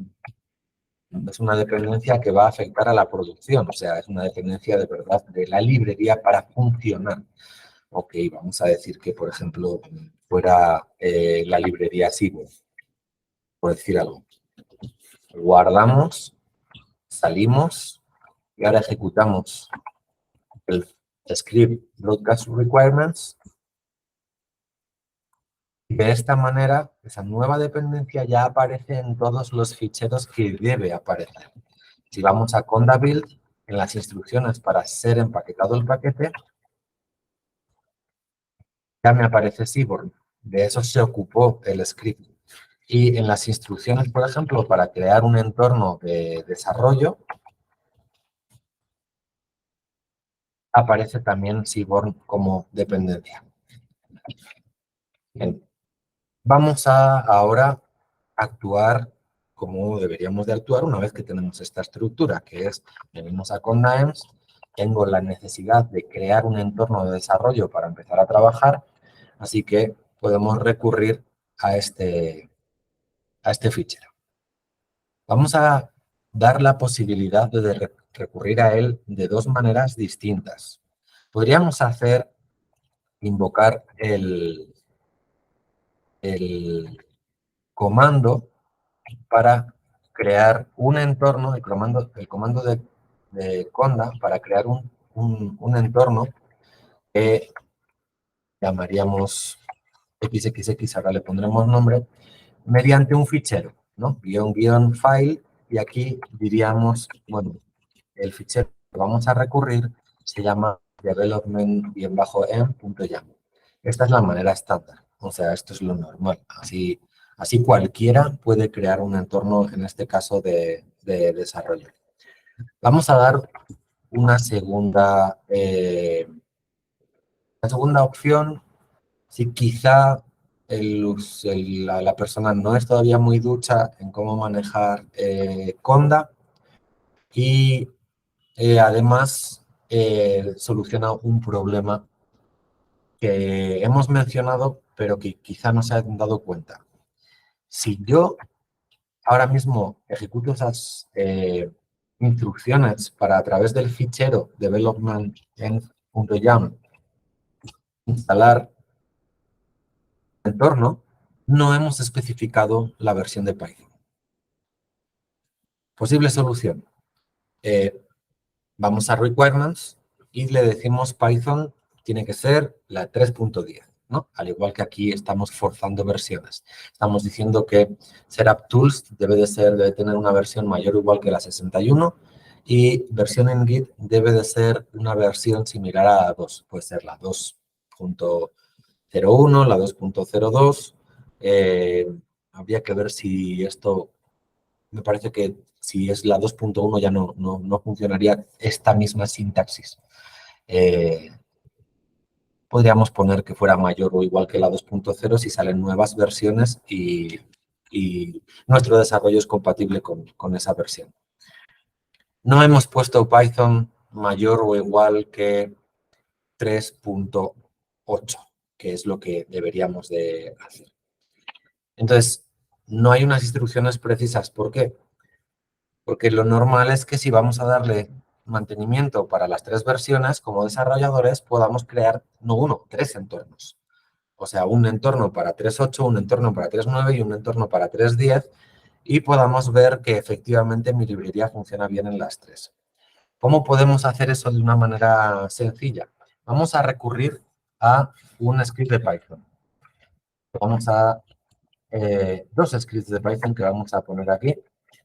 es una dependencia que va a afectar a la producción, o sea, es una dependencia de verdad de la librería para funcionar. Ok, vamos a decir que, por ejemplo, fuera la librería Seaborn, por decir algo. Guardamos, salimos y ahora ejecutamos el script Broadcast Requirements. De esta manera, esa nueva dependencia ya aparece en todos los ficheros que debe aparecer. Si vamos a conda build, en las instrucciones para ser empaquetado el paquete, ya me aparece Seaborn. De eso se ocupó el script. Y en las instrucciones, por ejemplo, para crear un entorno de desarrollo, aparece también Seaborn como dependencia. Bien. Vamos a ahora actuar como deberíamos de actuar una vez que tenemos esta estructura, que es, venimos a Conda-EMS, tengo la necesidad de crear un entorno de desarrollo para empezar a trabajar, así que podemos recurrir a este fichero. Vamos a dar la posibilidad de recurrir a él de dos maneras distintas. Podríamos invocar el comando para crear un entorno, el comando de Conda para crear un entorno que llamaríamos XXX, ahora le pondremos nombre, mediante un fichero, ¿no? File, y aquí diríamos, bueno, el fichero que vamos a recurrir se llama development-m.yaml. Esta es la manera estándar, o sea, esto es lo normal. Así cualquiera puede crear un entorno, en este caso, de desarrollo. Vamos a dar una segunda opción. Si quizá la persona no es todavía muy ducha en cómo manejar Conda y además soluciona un problema que hemos mencionado, pero que quizá no se han dado cuenta. Si yo ahora mismo ejecuto esas instrucciones para a través del fichero development.yaml instalar el entorno, no hemos especificado la versión de Python. Posible solución. Vamos a Requirements y le decimos Python tiene que ser la 3.10, ¿no? Al igual que aquí estamos forzando versiones. Estamos diciendo que SetupTools debe tener una versión mayor o igual que la 61 y versión en Git debe de ser una versión similar a la 2. Puede ser la 2.01, la 2.02. Habría que ver si esto, me parece que si es la 2.1 ya no funcionaría esta misma sintaxis. Podríamos poner que fuera mayor o igual que la 2.0 si salen nuevas versiones y nuestro desarrollo es compatible con esa versión. No hemos puesto Python mayor o igual que 3.8, que es lo que deberíamos de hacer. Entonces, no hay unas instrucciones precisas. ¿Por qué? Porque lo normal es que si vamos a darle mantenimiento para las tres versiones, como desarrolladores, podamos crear no uno, tres entornos. O sea, un entorno para 3.8, un entorno para 3.9 y un entorno para 3.10 y podamos ver que efectivamente mi librería funciona bien en las tres. ¿Cómo podemos hacer eso de una manera sencilla? Vamos a recurrir a un script de Python. Vamos a dos scripts de Python que vamos a poner aquí,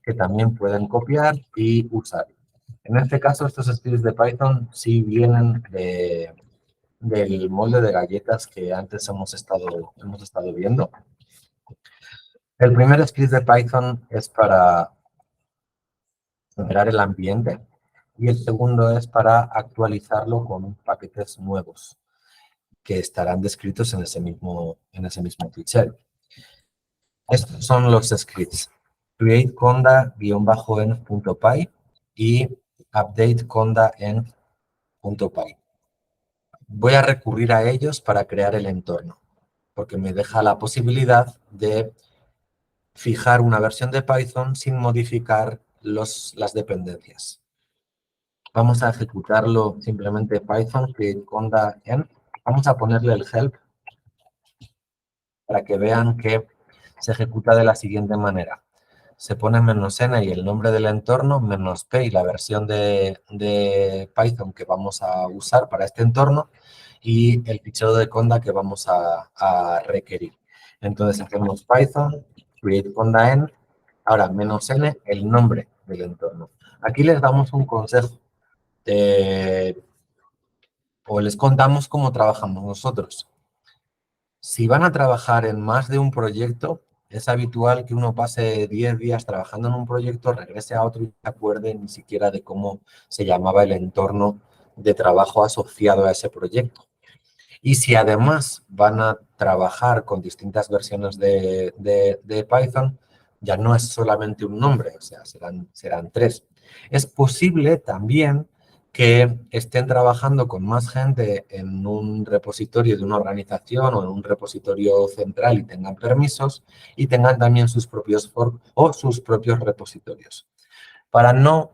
que también pueden copiar y usar. En este caso, estos scripts de Python sí vienen del molde de galletas que antes hemos estado viendo. El primer script de Python es para generar el ambiente y el segundo es para actualizarlo con paquetes nuevos que estarán descritos en ese mismo fichero. Estos son los scripts. Create conda-env.py y update conda-env.py. Voy a recurrir a ellos para crear el entorno, porque me deja la posibilidad de fijar una versión de Python sin modificar las dependencias. Vamos a ejecutarlo simplemente Python, create conda-env. Vamos a ponerle el help para que vean que se ejecuta de la siguiente manera. Se pone -n y el nombre del entorno, -p y la versión de Python que vamos a usar para este entorno y el fichero de conda que vamos a requerir. Entonces hacemos Python, create conda-env, ahora -n, el nombre del entorno. Aquí les damos un consejo o les contamos cómo trabajamos nosotros. Si van a trabajar en más de un proyecto, Es habitual que uno pase 10 días trabajando en un proyecto, regrese a otro y no se acuerde ni siquiera de cómo se llamaba el entorno de trabajo asociado a ese proyecto. Y si además van a trabajar con distintas versiones de Python, ya no es solamente un nombre, o sea, serán tres. Es posible también que estén trabajando con más gente en un repositorio de una organización o en un repositorio central y tengan permisos y tengan también sus propios forks o sus propios repositorios. Para no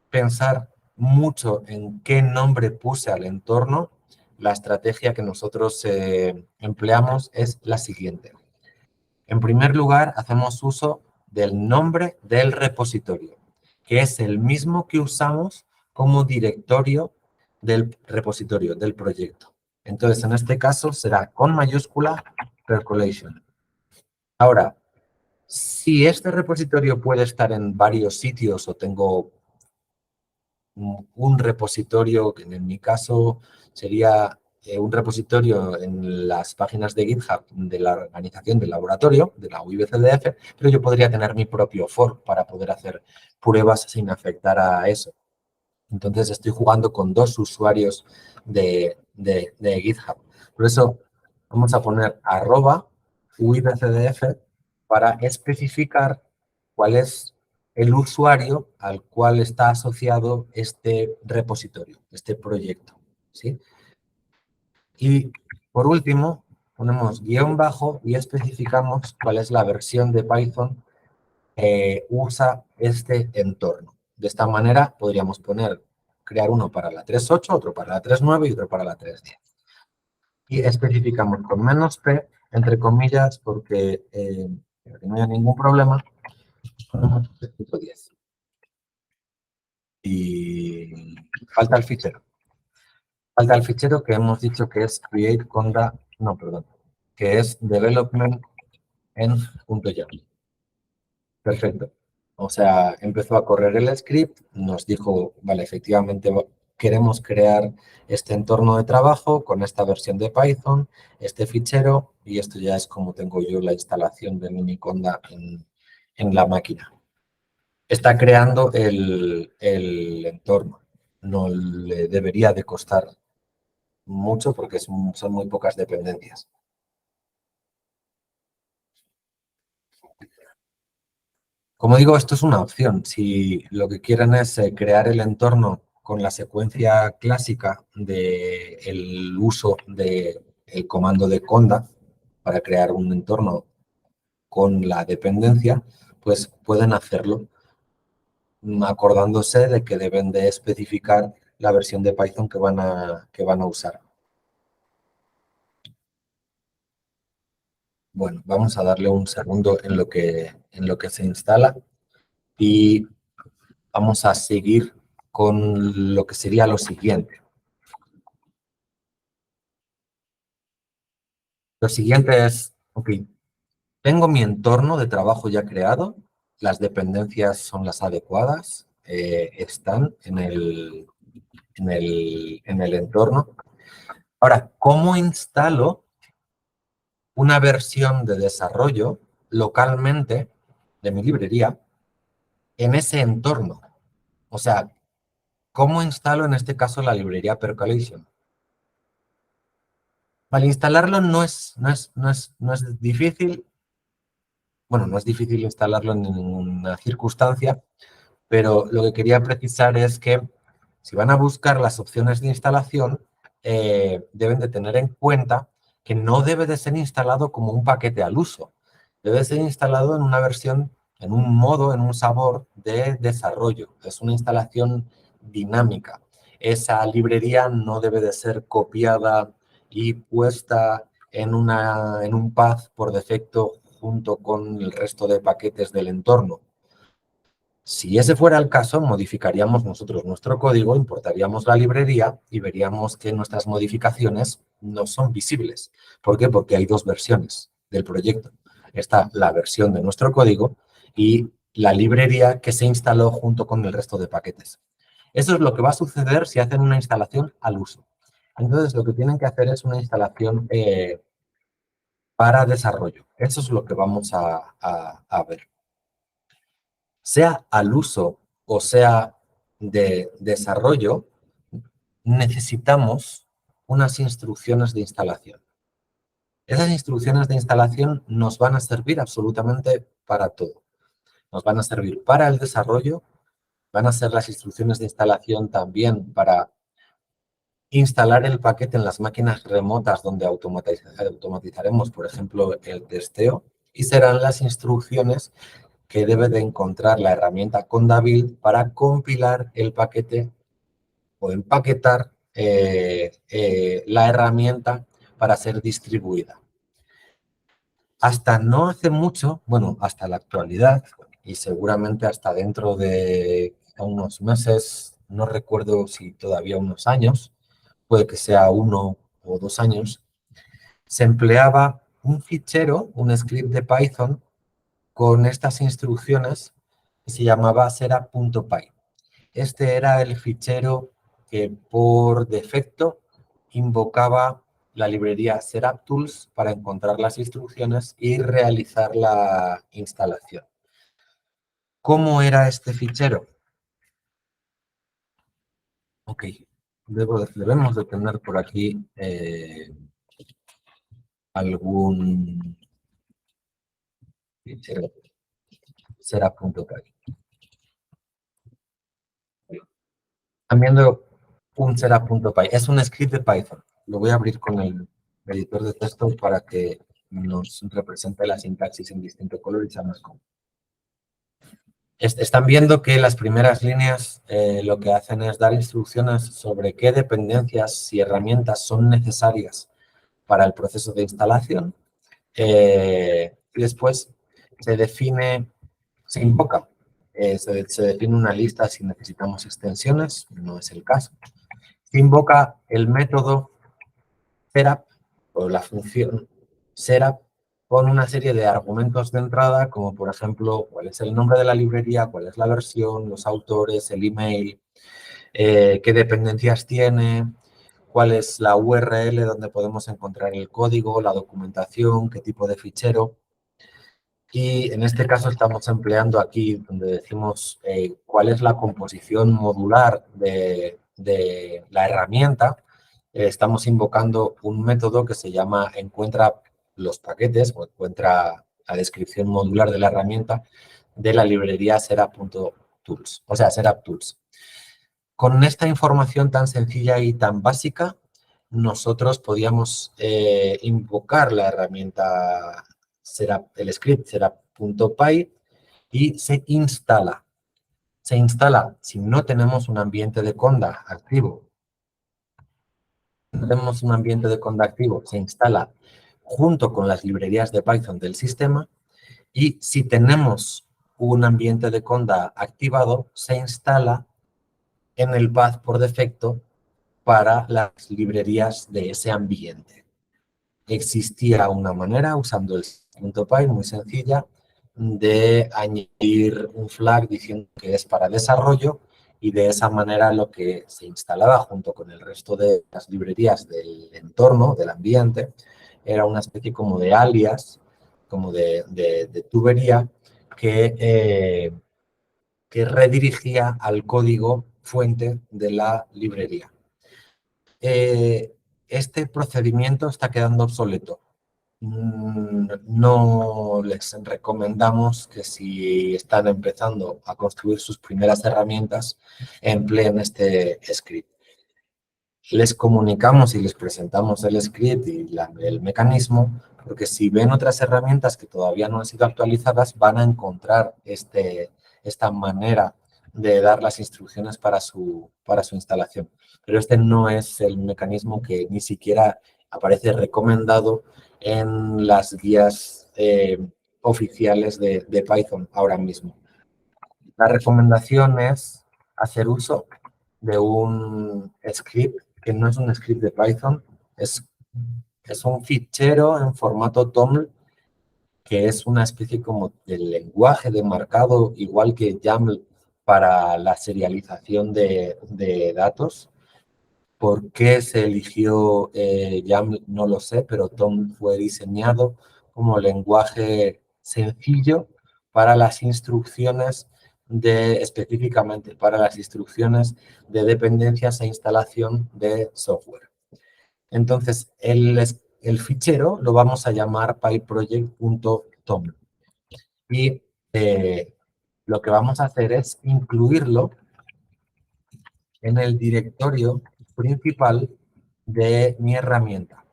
pensar mucho en qué nombre puse al entorno, la estrategia que nosotros empleamos es la siguiente. En primer lugar, hacemos uso del nombre del repositorio, que es el mismo que usamos como directorio del repositorio, del proyecto. Entonces, en este caso será con mayúscula Percolation. Ahora, si este repositorio puede estar en varios sitios o tengo un repositorio, que en mi caso sería un repositorio en las páginas de GitHub de la organización del laboratorio, de la UIBCDF, pero yo podría tener mi propio fork para poder hacer pruebas sin afectar a eso. Entonces estoy jugando con dos usuarios de GitHub. Por eso vamos a poner @UIBCDF para especificar cuál es el usuario al cual está asociado este repositorio, este proyecto, ¿sí? Y por último, ponemos guión bajo y especificamos cuál es la versión de Python que usa este entorno. De esta manera podríamos crear uno para la 3.8, otro para la 3.9 y otro para la 3.10. Y especificamos con -p, entre comillas, para que no haya ningún problema, ponemos 3.10. Y falta el fichero. Falta el fichero que hemos dicho que es que es development.env.java. Perfecto. O sea, empezó a correr el script, nos dijo, vale, efectivamente queremos crear este entorno de trabajo con esta versión de Python, este fichero, y esto ya es como tengo yo la instalación de Miniconda en la máquina. Está creando el entorno. No le debería de costar mucho porque son muy pocas dependencias. Como digo, esto es una opción. Si lo que quieren es crear el entorno con la secuencia clásica del uso del comando de conda para crear un entorno con la dependencia, pues pueden hacerlo acordándose de que deben de especificar la versión de Python que van a usar. Bueno, vamos a darle un segundo en lo que se instala y vamos a seguir con lo que sería lo siguiente. Lo siguiente es, ok, tengo mi entorno de trabajo ya creado, las dependencias son las adecuadas, están en el entorno. Ahora, ¿cómo instalo una versión de desarrollo localmente de mi librería en ese entorno? O sea, ¿cómo instalo en este caso la librería Percolation? Para instalarlo no es difícil. Bueno, no es difícil instalarlo en ninguna circunstancia, pero lo que quería precisar es que si van a buscar las opciones de instalación, deben de tener en cuenta que no debe de ser instalado como un paquete al uso. Debe ser instalado en una versión, en un modo, en un sabor de desarrollo. Es una instalación dinámica. Esa librería no debe de ser copiada y puesta en un path por defecto junto con el resto de paquetes del entorno. Si ese fuera el caso, modificaríamos nosotros nuestro código, importaríamos la librería y veríamos que nuestras modificaciones no son visibles. ¿Por qué? Porque hay dos versiones del proyecto. Está la versión de nuestro código y la librería que se instaló junto con el resto de paquetes. Eso es lo que va a suceder si hacen una instalación al uso. Entonces, lo que tienen que hacer es una instalación para desarrollo. Eso es lo que vamos a ver. Sea al uso o sea de desarrollo, necesitamos unas instrucciones de instalación. Esas instrucciones de instalación nos van a servir absolutamente para todo. Nos van a servir para el desarrollo, van a ser las instrucciones de instalación también para instalar el paquete en las máquinas remotas donde automatizaremos, por ejemplo, el testeo, y serán las instrucciones que debe de encontrar la herramienta Conda-Build para compilar el paquete o empaquetar la herramienta para ser distribuida. Hasta no hace mucho, bueno, hasta la actualidad, y seguramente hasta dentro de unos meses, no recuerdo si todavía unos años, puede que sea 1 o 2 años, se empleaba un fichero, un script de Python, con estas instrucciones que se llamaba setup.py. Este era el fichero que por defecto invocaba la librería SetupTools para encontrar las instrucciones y realizar la instalación. ¿Cómo era este fichero? Ok, debemos de tener por aquí algún fichero setup.py. También un setup.py. Es un script de Python. Lo voy a abrir con el editor de texto para que nos represente la sintaxis en distinto color y sea más cómodo. Están viendo que las primeras líneas lo que hacen es dar instrucciones sobre qué dependencias y herramientas son necesarias para el proceso de instalación. Y después se invoca, se define una lista si necesitamos extensiones, no es el caso. Se invoca el método setup o la función setup con una serie de argumentos de entrada, como por ejemplo, cuál es el nombre de la librería, cuál es la versión, los autores, el email, qué dependencias tiene, cuál es la URL donde podemos encontrar el código, la documentación, qué tipo de fichero. Y en este caso estamos empleando aquí donde decimos cuál es la composición modular de la herramienta. Estamos invocando un método que se llama encuentra los paquetes o encuentra la descripción modular de la herramienta de la librería setup.tools, o sea, setup.tools. Con esta información tan sencilla y tan básica, nosotros podíamos invocar la herramienta el script setup.py y se instala. Se instala si no tenemos un ambiente de Conda activo. Si no tenemos un ambiente de Conda activo, se instala junto con las librerías de Python del sistema, y si tenemos un ambiente de Conda activado, se instala en el path por defecto para las librerías de ese ambiente. Existía una manera, usando el .py, muy sencilla, de añadir un flag diciendo que es para desarrollo, y de esa manera lo que se instalaba junto con el resto de las librerías del entorno, del ambiente, era una especie como de alias, como de tubería que redirigía al código fuente de la librería. Este procedimiento está quedando obsoleto. No les recomendamos que si están empezando a construir sus primeras herramientas, empleen este script. Les comunicamos y les presentamos el script y el mecanismo, porque si ven otras herramientas que todavía no han sido actualizadas, van a encontrar esta manera de dar las instrucciones para su instalación. Pero este no es el mecanismo que ni siquiera aparece recomendado en las guías oficiales de Python ahora mismo. La recomendación es hacer uso de un script que no es un script de Python, es un fichero en formato TOML, que es una especie como de lenguaje de marcado, igual que YAML para la serialización de datos. ¿Por qué se eligió YAML? No lo sé, pero Tom fue diseñado como lenguaje sencillo para las instrucciones específicamente para las instrucciones de dependencias e instalación de software. Entonces, el fichero lo vamos a llamar pyproject.tom y lo que vamos a hacer es incluirlo en el directorio principal de mi herramienta.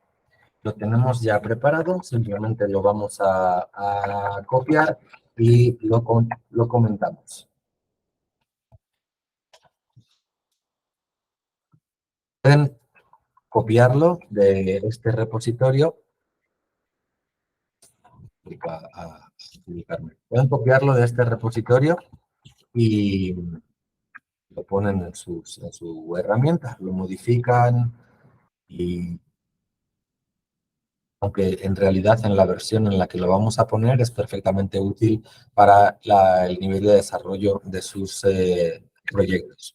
Lo tenemos ya preparado, simplemente lo vamos a copiar y lo comentamos. Pueden copiarlo de este repositorio. Pueden copiarlo de este repositorio y lo ponen en su herramienta, lo modifican y aunque en realidad en la versión en la que lo vamos a poner es perfectamente útil para el nivel de desarrollo de sus proyectos.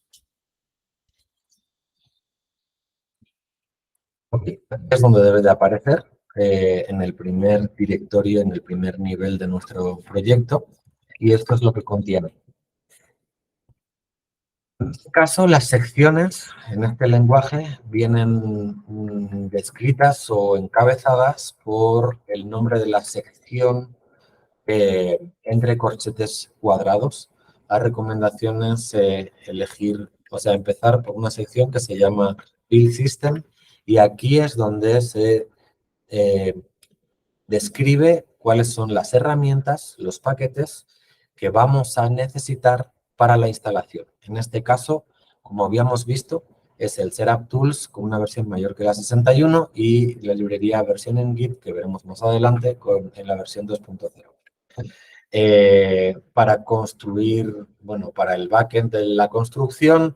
Okay. Es donde debe de aparecer en el primer directorio, en el primer nivel de nuestro proyecto, y esto es lo que contiene. En este caso, las secciones en este lenguaje vienen descritas o encabezadas por el nombre de la sección entre corchetes cuadrados. La recomendación es elegir, o sea, empezar por una sección que se llama Build System y aquí es donde se describe cuáles son las herramientas, los paquetes que vamos a necesitar para la instalación. En este caso, como habíamos visto, es el Setup Tools con una versión mayor que la 61 y la librería versión en Git que veremos más adelante en la versión 2.0. Para construir, bueno, para el backend de la construcción,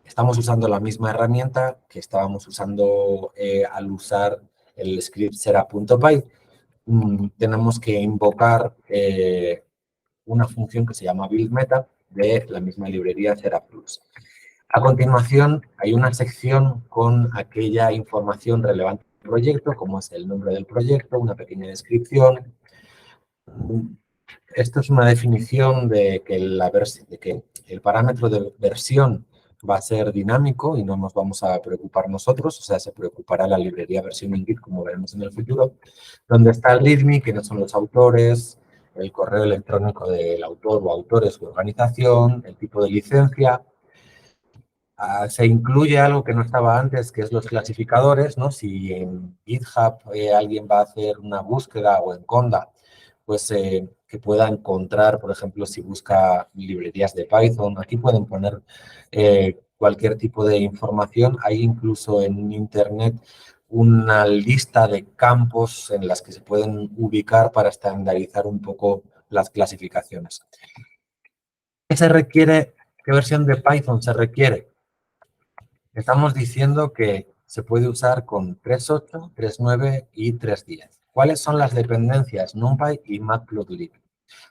estamos usando la misma herramienta que estábamos usando al usar el script setup.py. Tenemos que invocar una función que se llama buildMeta de la misma librería Setup Tools. A continuación, hay una sección con aquella información relevante del proyecto, como es el nombre del proyecto, una pequeña descripción. Esto es una definición de que el parámetro de versión va a ser dinámico y no nos vamos a preocupar nosotros, o sea, se preocupará la librería versión en Git, como veremos en el futuro, donde está el README, que no son los autores, el correo electrónico del autor o autores u organización, el tipo de licencia. Se incluye algo que no estaba antes, que es los clasificadores, ¿no? Si en GitHub alguien va a hacer una búsqueda o en Conda, pues que pueda encontrar, por ejemplo, si busca librerías de Python, aquí pueden poner cualquier tipo de información. Hay incluso en Internet una lista de campos en las que se pueden ubicar para estandarizar un poco las clasificaciones. ¿Qué se requiere? ¿Qué versión de Python se requiere? Estamos diciendo que se puede usar con 3.8, 3.9 y 3.10. ¿Cuáles son las dependencias NumPy y Matplotlib?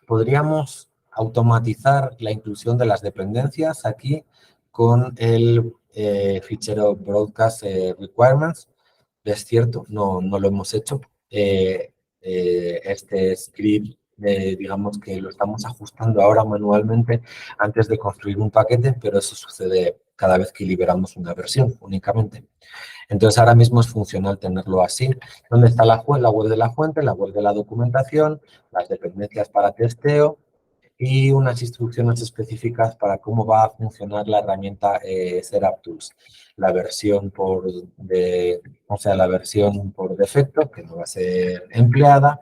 Podríamos automatizar la inclusión de las dependencias aquí con el fichero Broadcast Requirements. Es cierto, no lo hemos hecho. Este script, digamos que lo estamos ajustando ahora manualmente antes de construir un paquete, pero eso sucede cada vez que liberamos una versión únicamente. Entonces, ahora mismo es funcional tenerlo así. ¿Dónde está la web de la fuente, la web de la documentación, las dependencias para testeo y unas instrucciones específicas para cómo va a funcionar la herramienta Setup Tools? La versión la versión por defecto, que no va a ser empleada,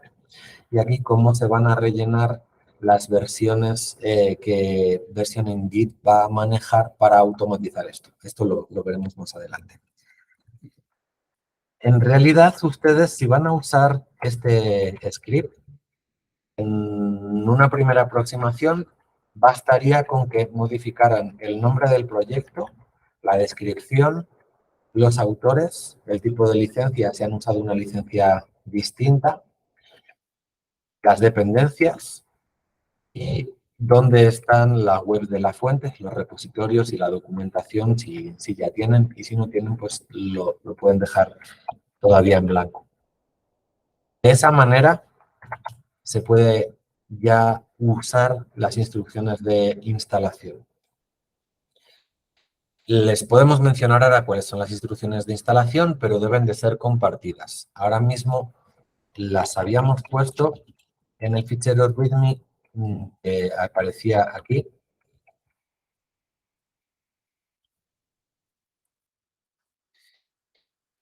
y aquí cómo se van a rellenar las versiones que versión en Git va a manejar para automatizar esto. Esto lo veremos más adelante. En realidad, ustedes, si van a usar este script, en una primera aproximación, bastaría con que modificaran el nombre del proyecto, la descripción, los autores, el tipo de licencia, si han usado una licencia distinta, las dependencias y dónde están las webs de las fuentes, los repositorios y la documentación, si ya tienen, y si no tienen, pues lo pueden dejar todavía en blanco. De esa manera se puede ya usar las instrucciones de instalación. Les podemos mencionar ahora cuáles son las instrucciones de instalación, pero deben de ser compartidas. Ahora mismo las habíamos puesto en el fichero README que aparecía aquí.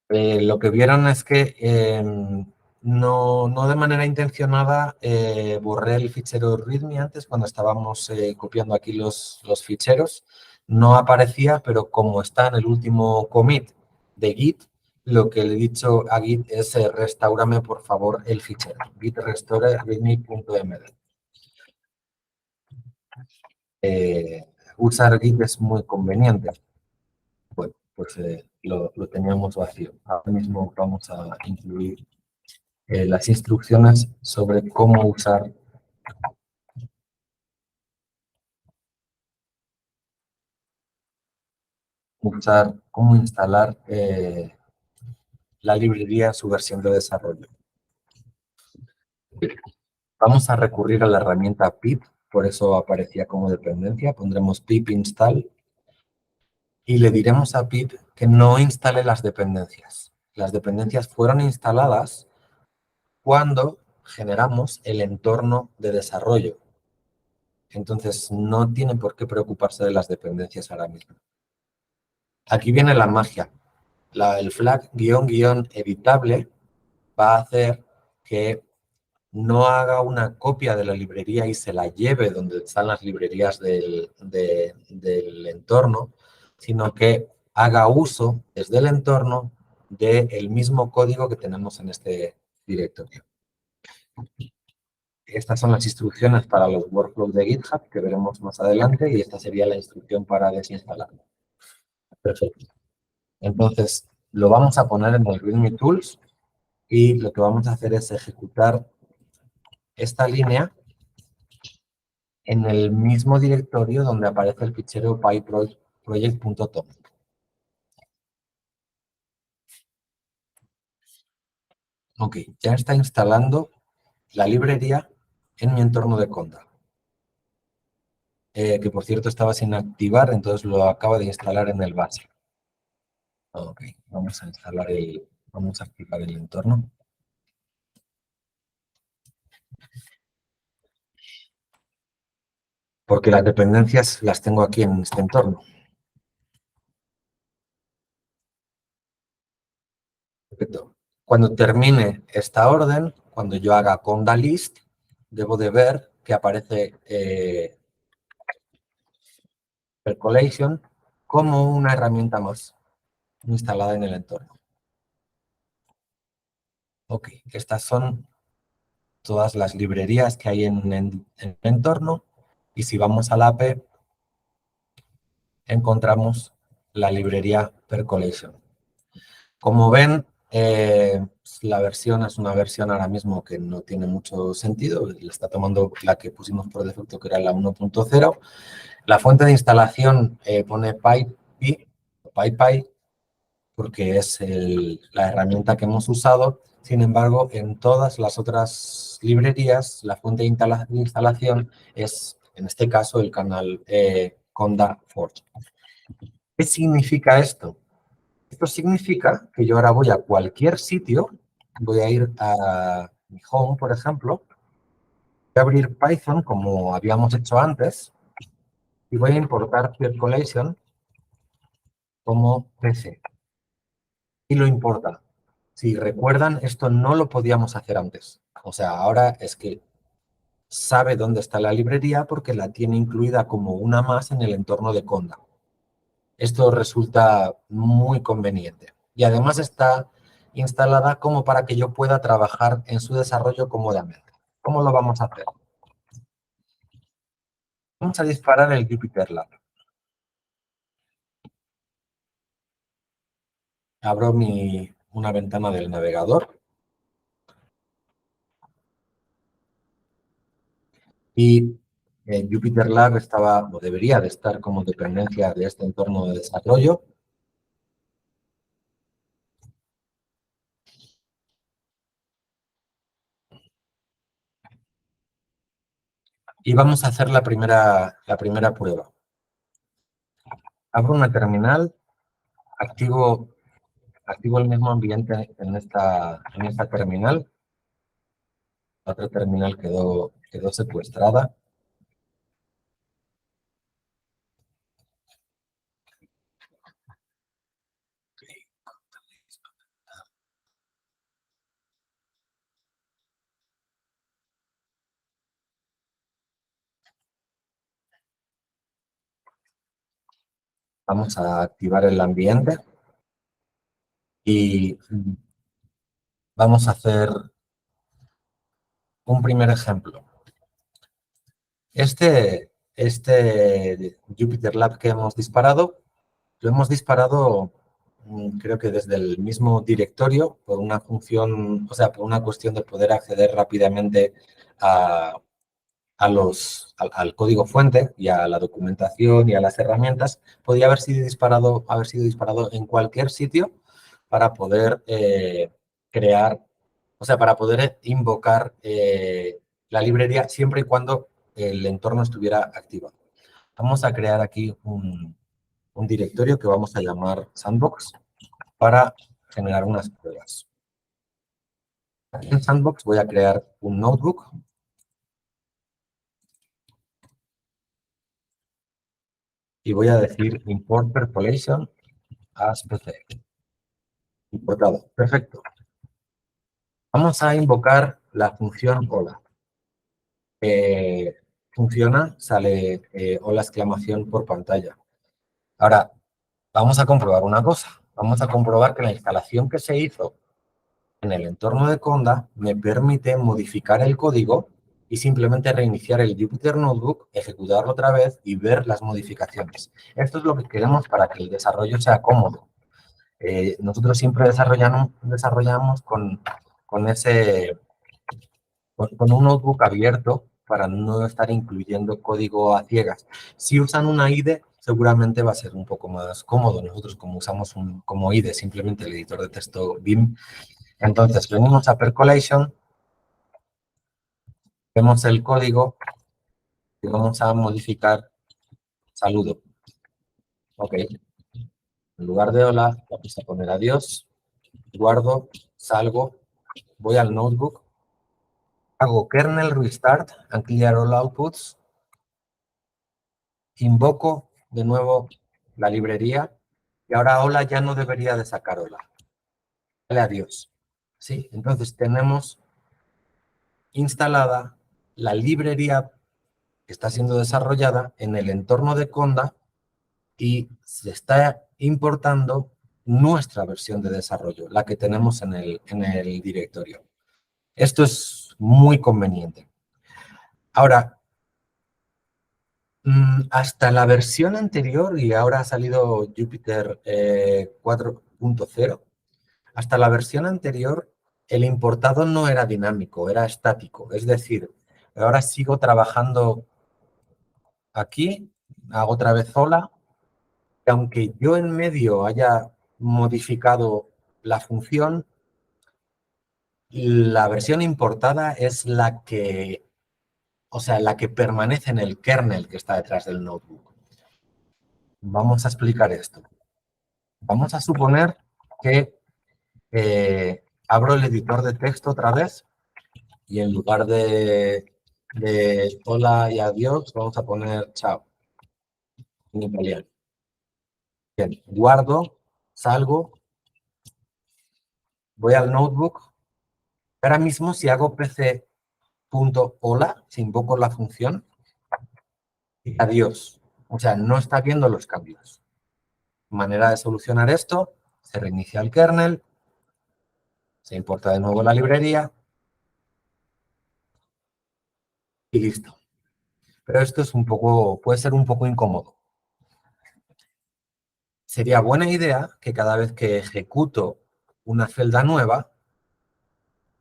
Lo que vieron es que no de manera intencionada borré el fichero README antes cuando estábamos copiando aquí los ficheros. No aparecía, pero como está en el último commit de Git, lo que le he dicho a Git es restáurame por favor el fichero. Git restore readme.md. Usar Git es muy conveniente. Bueno, pues lo teníamos vacío. Ahora mismo vamos a incluir las instrucciones sobre cómo cómo instalar la librería en su versión de desarrollo. Vamos a recurrir a la herramienta pip, por eso aparecía como dependencia. Pondremos pip install y le diremos a pip que no instale las dependencias. Las dependencias fueron instaladas cuando generamos el entorno de desarrollo. Entonces, no tiene por qué preocuparse de las dependencias ahora mismo. Aquí viene la magia. El flag -- editable va a hacer que no haga una copia de la librería y se la lleve donde están las librerías del entorno, sino que haga uso desde el entorno del mismo código que tenemos en este directorio. Estas son las instrucciones para los workflows de GitHub que veremos más adelante y esta sería la instrucción para desinstalar. Perfecto. Entonces, lo vamos a poner en el README Tools y lo que vamos a hacer es ejecutar esta línea en el mismo directorio donde aparece el fichero pyproject.tom. Ok, ya está instalando la librería en mi entorno de Conda. Que por cierto estaba sin activar, entonces lo acabo de instalar en el base. Ok, vamos a activar el entorno. Porque las dependencias las tengo aquí en este entorno. Perfecto. Cuando termine esta orden, cuando yo haga conda list, debo de ver que aparece Percolation como una herramienta más instalada en el entorno. Ok, estas son todas las librerías que hay en el entorno y si vamos al APE encontramos la librería Percolation. Como ven, la versión es una versión ahora mismo que no tiene mucho sentido. Le está tomando la que pusimos por defecto, que era la 1.0. La fuente de instalación pone PyPy, porque es la herramienta que hemos usado. Sin embargo, en todas las otras librerías, la fuente de instalación es, en este caso, el canal Conda Forge. ¿Qué significa esto? Esto significa que yo ahora voy a cualquier sitio, voy a ir a mi home, por ejemplo, voy a abrir Python como habíamos hecho antes y voy a importar Percolation como PC. Y lo importa. Si recuerdan, esto no lo podíamos hacer antes. O sea, ahora es que sabe dónde está la librería porque la tiene incluida como una más en el entorno de Conda. Esto resulta muy conveniente. Y además está instalada como para que yo pueda trabajar en su desarrollo cómodamente. ¿Cómo lo vamos a hacer? Vamos a disparar el JupyterLab. Abro una ventana del navegador y Jupyter Lab estaba o debería de estar como dependencia de este entorno de desarrollo. Y vamos a hacer la primera prueba. Abro una terminal, activo el mismo ambiente en esta terminal. La otra terminal quedó secuestrada. Vamos a activar el ambiente y vamos a hacer un primer ejemplo. Este Jupyter Lab que hemos disparado, lo hemos disparado creo que desde el mismo directorio por una función, o sea, por una cuestión de poder acceder rápidamente al código fuente y a la documentación y a las herramientas. Podría haber sido disparado en cualquier sitio para poder crear, o sea, para poder invocar la librería siempre y cuando el entorno estuviera activado. Vamos a crear aquí un directorio que vamos a llamar Sandbox para generar unas pruebas. Aquí en Sandbox voy a crear un notebook y voy a decir import percolation as PC. Importado. Perfecto. Vamos a invocar la función hola. Funciona, sale hola exclamación por pantalla. Ahora, vamos a comprobar una cosa. Vamos a comprobar que la instalación que se hizo en el entorno de Conda me permite modificar el código y simplemente reiniciar el Jupyter Notebook, ejecutarlo otra vez y ver las modificaciones. Esto es lo que queremos para que el desarrollo sea cómodo. Nosotros siempre desarrollamos con un notebook abierto para no estar incluyendo código a ciegas. Si usan una IDE, seguramente va a ser un poco más cómodo. Nosotros, como usamos como IDE simplemente el editor de texto BIM, entonces venimos a Percolation, vemos el código y vamos a modificar saludo. Ok. En lugar de hola, vamos a poner adiós, guardo, salgo, voy al notebook, hago kernel restart and clear all outputs, invoco de nuevo la librería y ahora hola ya no debería de sacar hola. Dale adiós. ¿Sí? Entonces tenemos instalada la librería que está siendo desarrollada en el entorno de Conda y se está importando nuestra versión de desarrollo, la que tenemos en el directorio. Esto es muy conveniente. Ahora, hasta la versión anterior, y ahora ha salido Jupyter 4.0, hasta la versión anterior el importado no era dinámico, era estático. Es decir, ahora sigo trabajando aquí, hago otra vez hola, y aunque yo en medio haya modificado la función, la versión importada es la que, o sea, la que permanece en el kernel que está detrás del notebook. Vamos a explicar esto. Vamos a suponer que abro el editor de texto otra vez y en lugar de hola y adiós, vamos a poner chao en italiano. Bien, guardo, salgo, voy al notebook. Ahora mismo si hago pc.hola, si invoco la función, adiós. O sea, no está viendo los cambios. Manera de solucionar esto, se reinicia el kernel, se importa de nuevo la librería y listo. Pero esto es puede ser un poco incómodo. Sería buena idea que cada vez que ejecuto una celda nueva,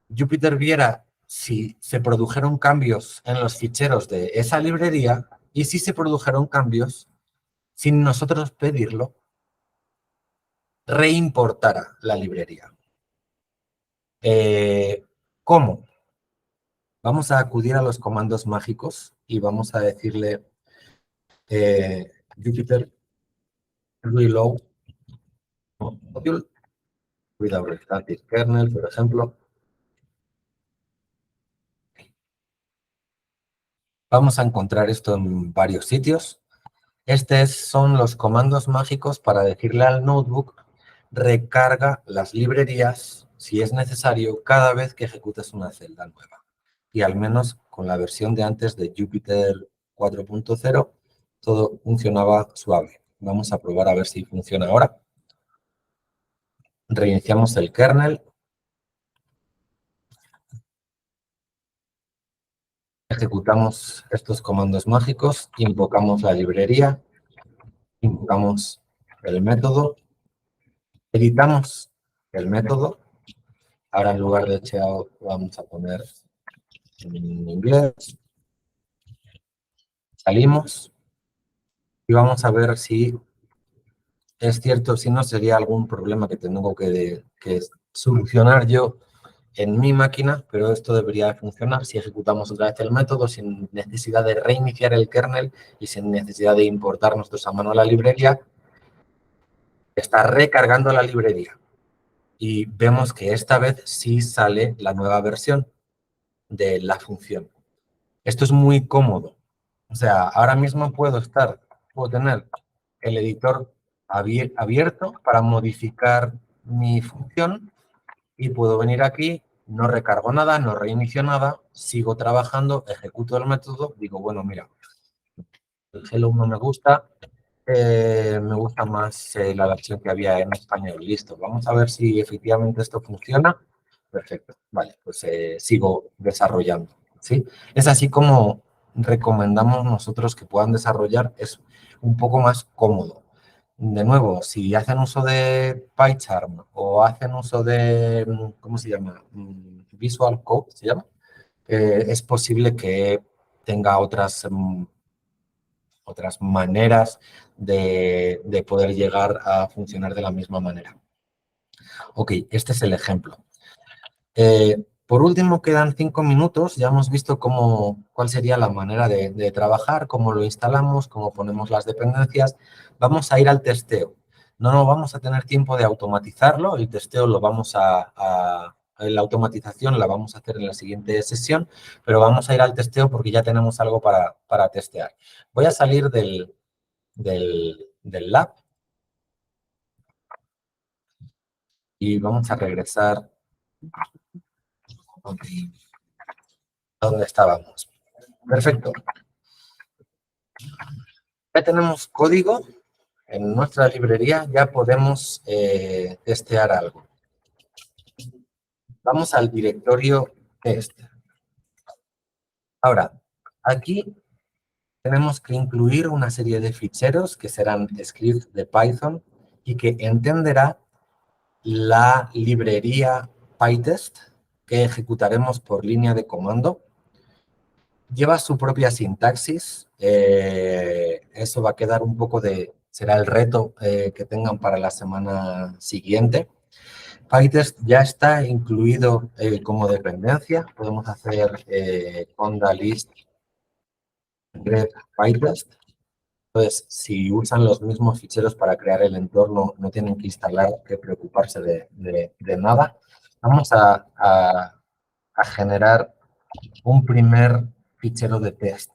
Jupyter viera si se produjeron cambios en los ficheros de esa librería y si se produjeron cambios sin nosotros pedirlo, reimportara la librería. ¿Cómo? Vamos a acudir a los comandos mágicos y vamos a decirle Jupyter reload module without static kernel, por ejemplo. Vamos a encontrar esto en varios sitios. Estos son los comandos mágicos para decirle al notebook recarga las librerías, si es necesario, cada vez que ejecutes una celda nueva. Y al menos con la versión de antes de Jupyter 4.0, todo funcionaba suave. Vamos a probar a ver si funciona ahora. Reiniciamos el kernel. Ejecutamos estos comandos mágicos, invocamos la librería, invocamos el método, editamos el método. Ahora en lugar de checkout vamos a poner en inglés. Salimos y vamos a ver si es cierto, si no sería algún problema que tengo que solucionar yo en mi máquina, pero esto debería funcionar si ejecutamos otra vez el método sin necesidad de reiniciar el kernel y sin necesidad de importar nosotros a mano la librería. Está recargando la librería y vemos que esta vez sí sale la nueva versión de la función. Esto es muy cómodo. O sea, ahora mismo puedo tener el editor abierto para modificar mi función y puedo venir aquí, no recargo nada, no reinicio nada, sigo trabajando, ejecuto el método, digo, bueno, mira, el hello no me gusta más la versión que había en español. Listo, vamos a ver si efectivamente esto funciona. Perfecto, vale, pues sigo desarrollando, ¿sí? Es así como recomendamos nosotros que puedan desarrollar, es un poco más cómodo. De nuevo, si hacen uso de PyCharm o hacen uso de, ¿cómo se llama? Visual Code, ¿se llama? Es posible que tenga otras maneras de poder llegar a funcionar de la misma manera. Ok, este es el ejemplo. Por último, quedan 5 minutos. Ya hemos visto cuál sería la manera de trabajar, cómo lo instalamos, cómo ponemos las dependencias. Vamos a ir al testeo. No vamos a tener tiempo de automatizarlo. El testeo la automatización la vamos a hacer en la siguiente sesión, pero vamos a ir al testeo porque ya tenemos algo para testear. Voy a salir del lab y vamos a regresar a donde estábamos. Perfecto. Ya tenemos código en nuestra librería, ya podemos testear algo. Vamos al directorio test. Ahora, aquí tenemos que incluir una serie de ficheros que serán scripts de Python y que entenderá la librería PyTest que ejecutaremos por línea de comando. Lleva su propia sintaxis. Eso va a quedar un poco será el reto que tengan para la semana siguiente. PyTest ya está incluido como dependencia. Podemos hacer conda list grep PyTest. Entonces, si usan los mismos ficheros para crear el entorno, no tienen que preocuparse de nada. Vamos a generar un primer fichero de test.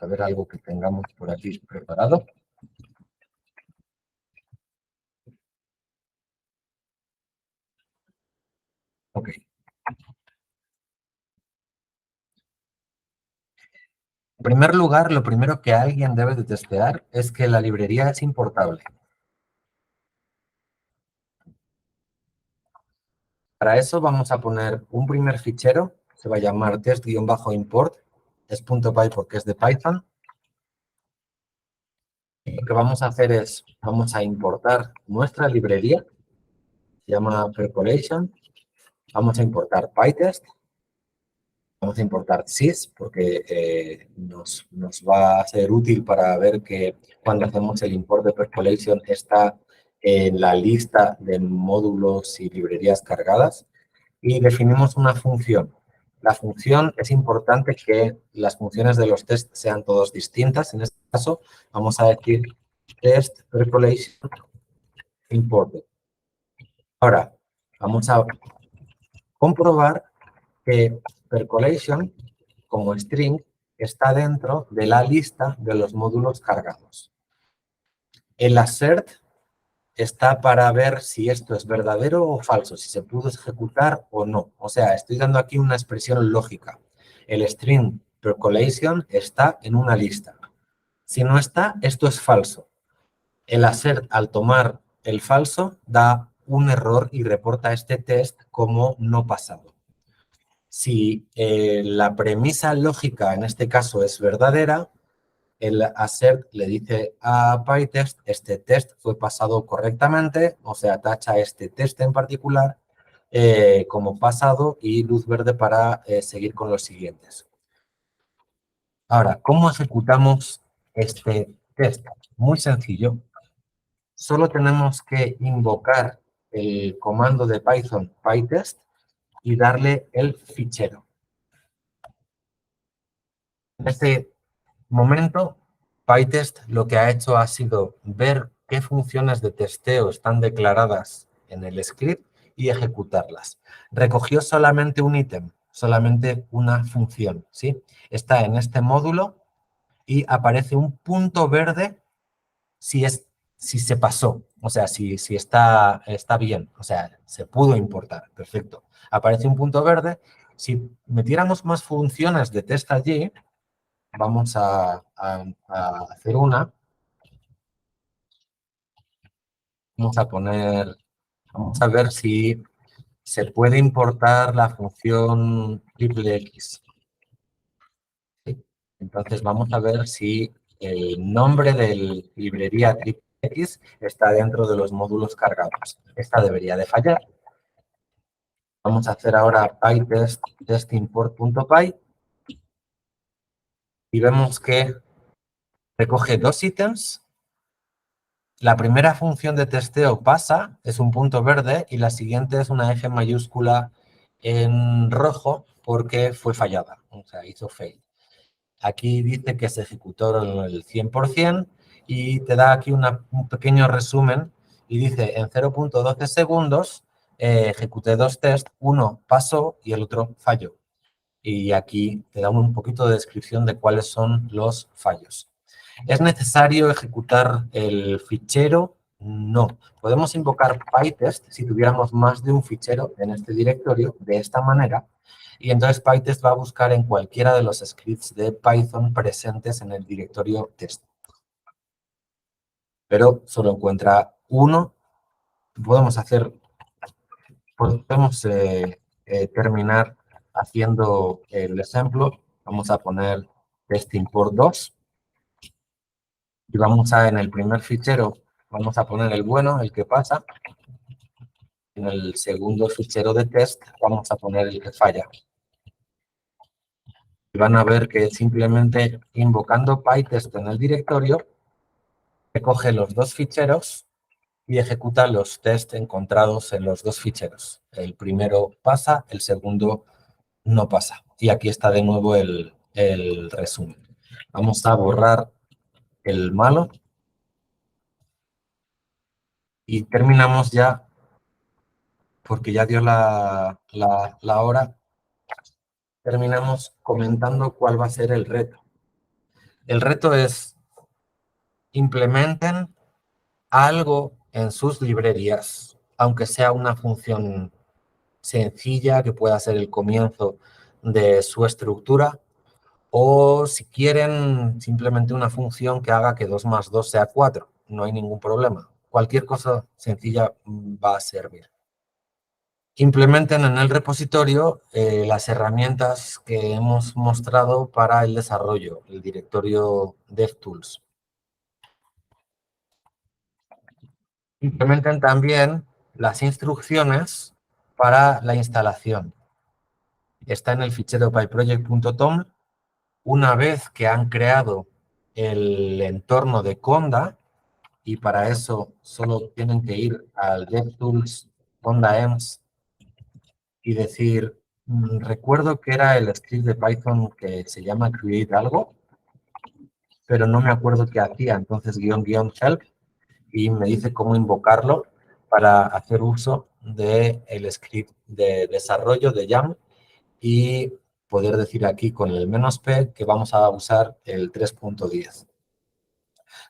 A ver algo que tengamos por aquí preparado. Ok. En primer lugar, lo primero que alguien debe de testear es que la librería es importable. Para eso vamos a poner un primer fichero, se va a llamar test-import, es .py porque es de Python. Lo que vamos a hacer es, vamos a importar nuestra librería, se llama Percolation, Vamos a importar PyTest. Vamos a importar sys porque nos va a ser útil para ver que cuando hacemos el import de Percolation está en la lista de módulos y librerías cargadas. Y definimos una función. La función es importante que las funciones de los tests sean todas distintas. En este caso, vamos a decir test Percolation imported. Ahora, vamos a comprobar que Percolation, como string, está dentro de la lista de los módulos cargados. El assert está para ver si esto es verdadero o falso, si se pudo ejecutar o no. O sea, estoy dando aquí una expresión lógica. El string percolation está en una lista. Si no está, esto es falso. El assert, al tomar el falso, da un error y reporta este test como no pasado. Si la premisa lógica en este caso es verdadera, el assert le dice a PyTest, este test fue pasado correctamente, o sea, tacha este test en particular como pasado y luz verde para seguir con los siguientes. Ahora, ¿cómo ejecutamos este test? Muy sencillo. Solo tenemos que invocar el comando de Python PyTest y darle el fichero. En este momento, PyTest lo que ha hecho ha sido ver qué funciones de testeo están declaradas en el script y ejecutarlas. Recogió solamente un ítem, solamente una función, ¿sí? Está en este módulo y aparece un punto verde si se pasó, o sea, si está bien, o sea, se pudo importar, perfecto. Aparece un punto verde. Si metiéramos más funciones de test allí, vamos a hacer una. Vamos a ver si se puede importar la función triple X. ¿Sí? Entonces vamos a ver si el nombre de la librería triple X está dentro de los módulos cargados. Esta debería de fallar. Vamos a hacer ahora pytest testimport.py y vemos que recoge dos ítems. La primera función de testeo pasa, es un punto verde, y la siguiente es una F mayúscula en rojo porque fue fallada, o sea, hizo fail. Aquí dice que se ejecutó el 100% y te da aquí un pequeño resumen y dice en 0.12 segundos ejecuté dos tests, uno pasó y el otro falló. Y aquí te da un poquito de descripción de cuáles son los fallos. ¿Es necesario ejecutar el fichero? No. Podemos invocar PyTest si tuviéramos más de un fichero en este directorio de esta manera. Y entonces PyTest va a buscar en cualquiera de los scripts de Python presentes en el directorio test. Pero solo encuentra uno. Podemos terminar haciendo el ejemplo. Vamos a poner test import 2. Y en el primer fichero, vamos a poner el bueno, el que pasa. En el segundo fichero de test, vamos a poner el que falla. Y van a ver que simplemente invocando PyTest en el directorio, recoge los dos ficheros y ejecuta los tests encontrados en los dos ficheros. El primero pasa, el segundo no pasa. Y aquí está de nuevo el resumen. Vamos a borrar el malo. Y terminamos ya, porque ya dio la hora, terminamos comentando cuál va a ser el reto. El reto es implementen algo en sus librerías, aunque sea una función sencilla que pueda ser el comienzo de su estructura, o si quieren simplemente una función que haga que 2 más 2 sea 4. No hay ningún problema. Cualquier cosa sencilla va a servir. Implementen en el repositorio las herramientas que hemos mostrado para el desarrollo, el directorio DevTools. Implementen también las instrucciones para la instalación. Está en el fichero pyproject.tom. Una vez que han creado el entorno de Conda, y para eso solo tienen que ir al DevTools Conda EMS y decir, recuerdo que era el script de Python que se llama create algo, pero no me acuerdo qué hacía, entonces --help, y me dice cómo invocarlo para hacer uso del script de desarrollo de YAML y poder decir aquí con el "-p" que vamos a usar el 3.10.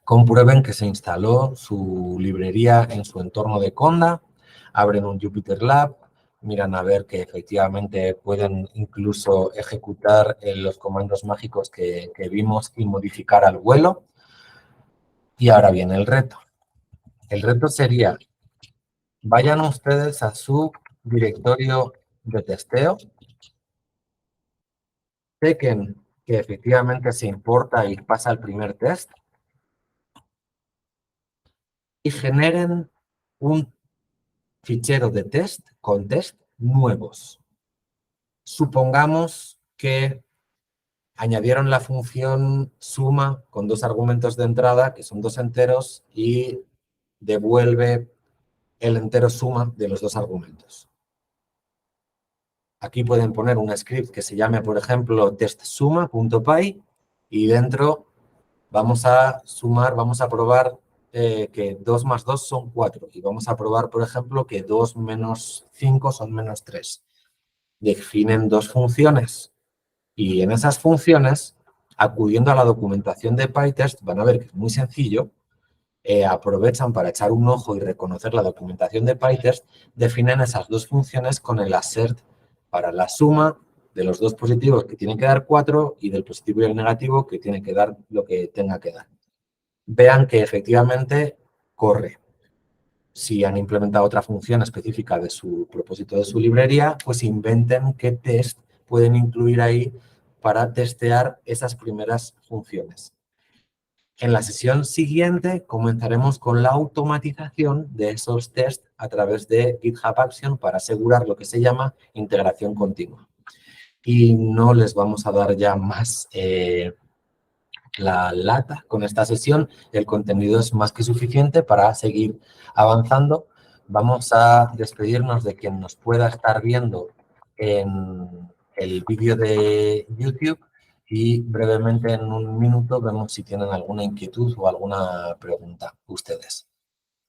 Comprueben que se instaló su librería en su entorno de Conda, abren un Jupyter Lab, miran a ver que efectivamente pueden incluso ejecutar los comandos mágicos que vimos y modificar al vuelo. Y ahora viene el reto. El reto sería, vayan ustedes a su directorio de testeo, chequen que efectivamente se importa y pasa el primer test y generen un fichero de test con test nuevos. Supongamos que añadieron la función suma con 2 argumentos de entrada, que son 2 enteros, y devuelve el entero suma de los 2 argumentos. Aquí pueden poner un script que se llame, por ejemplo, testsuma.py y dentro vamos a sumar, vamos a probar que 2 más 2 son 4 y vamos a probar, por ejemplo, que 2 menos 5 son menos 3. Definen 2 funciones y en esas funciones, acudiendo a la documentación de PyTest, van a ver que es muy sencillo, aprovechan para echar un ojo y reconocer la documentación de PyTest, definen esas 2 funciones con el assert para la suma de los 2 positivos que tienen que dar 4 y del positivo y el negativo que tiene que dar lo que tenga que dar. Vean que efectivamente corre. Si han implementado otra función específica de su propósito de su librería, pues inventen qué test pueden incluir ahí para testear esas primeras funciones. En la sesión siguiente comenzaremos con la automatización de esos tests a través de GitHub Action para asegurar lo que se llama integración continua. Y no les vamos a dar ya más la lata con esta sesión. El contenido es más que suficiente para seguir avanzando. Vamos a despedirnos de quien nos pueda estar viendo en el vídeo de YouTube y brevemente en un minuto vemos si tienen alguna inquietud o alguna pregunta ustedes.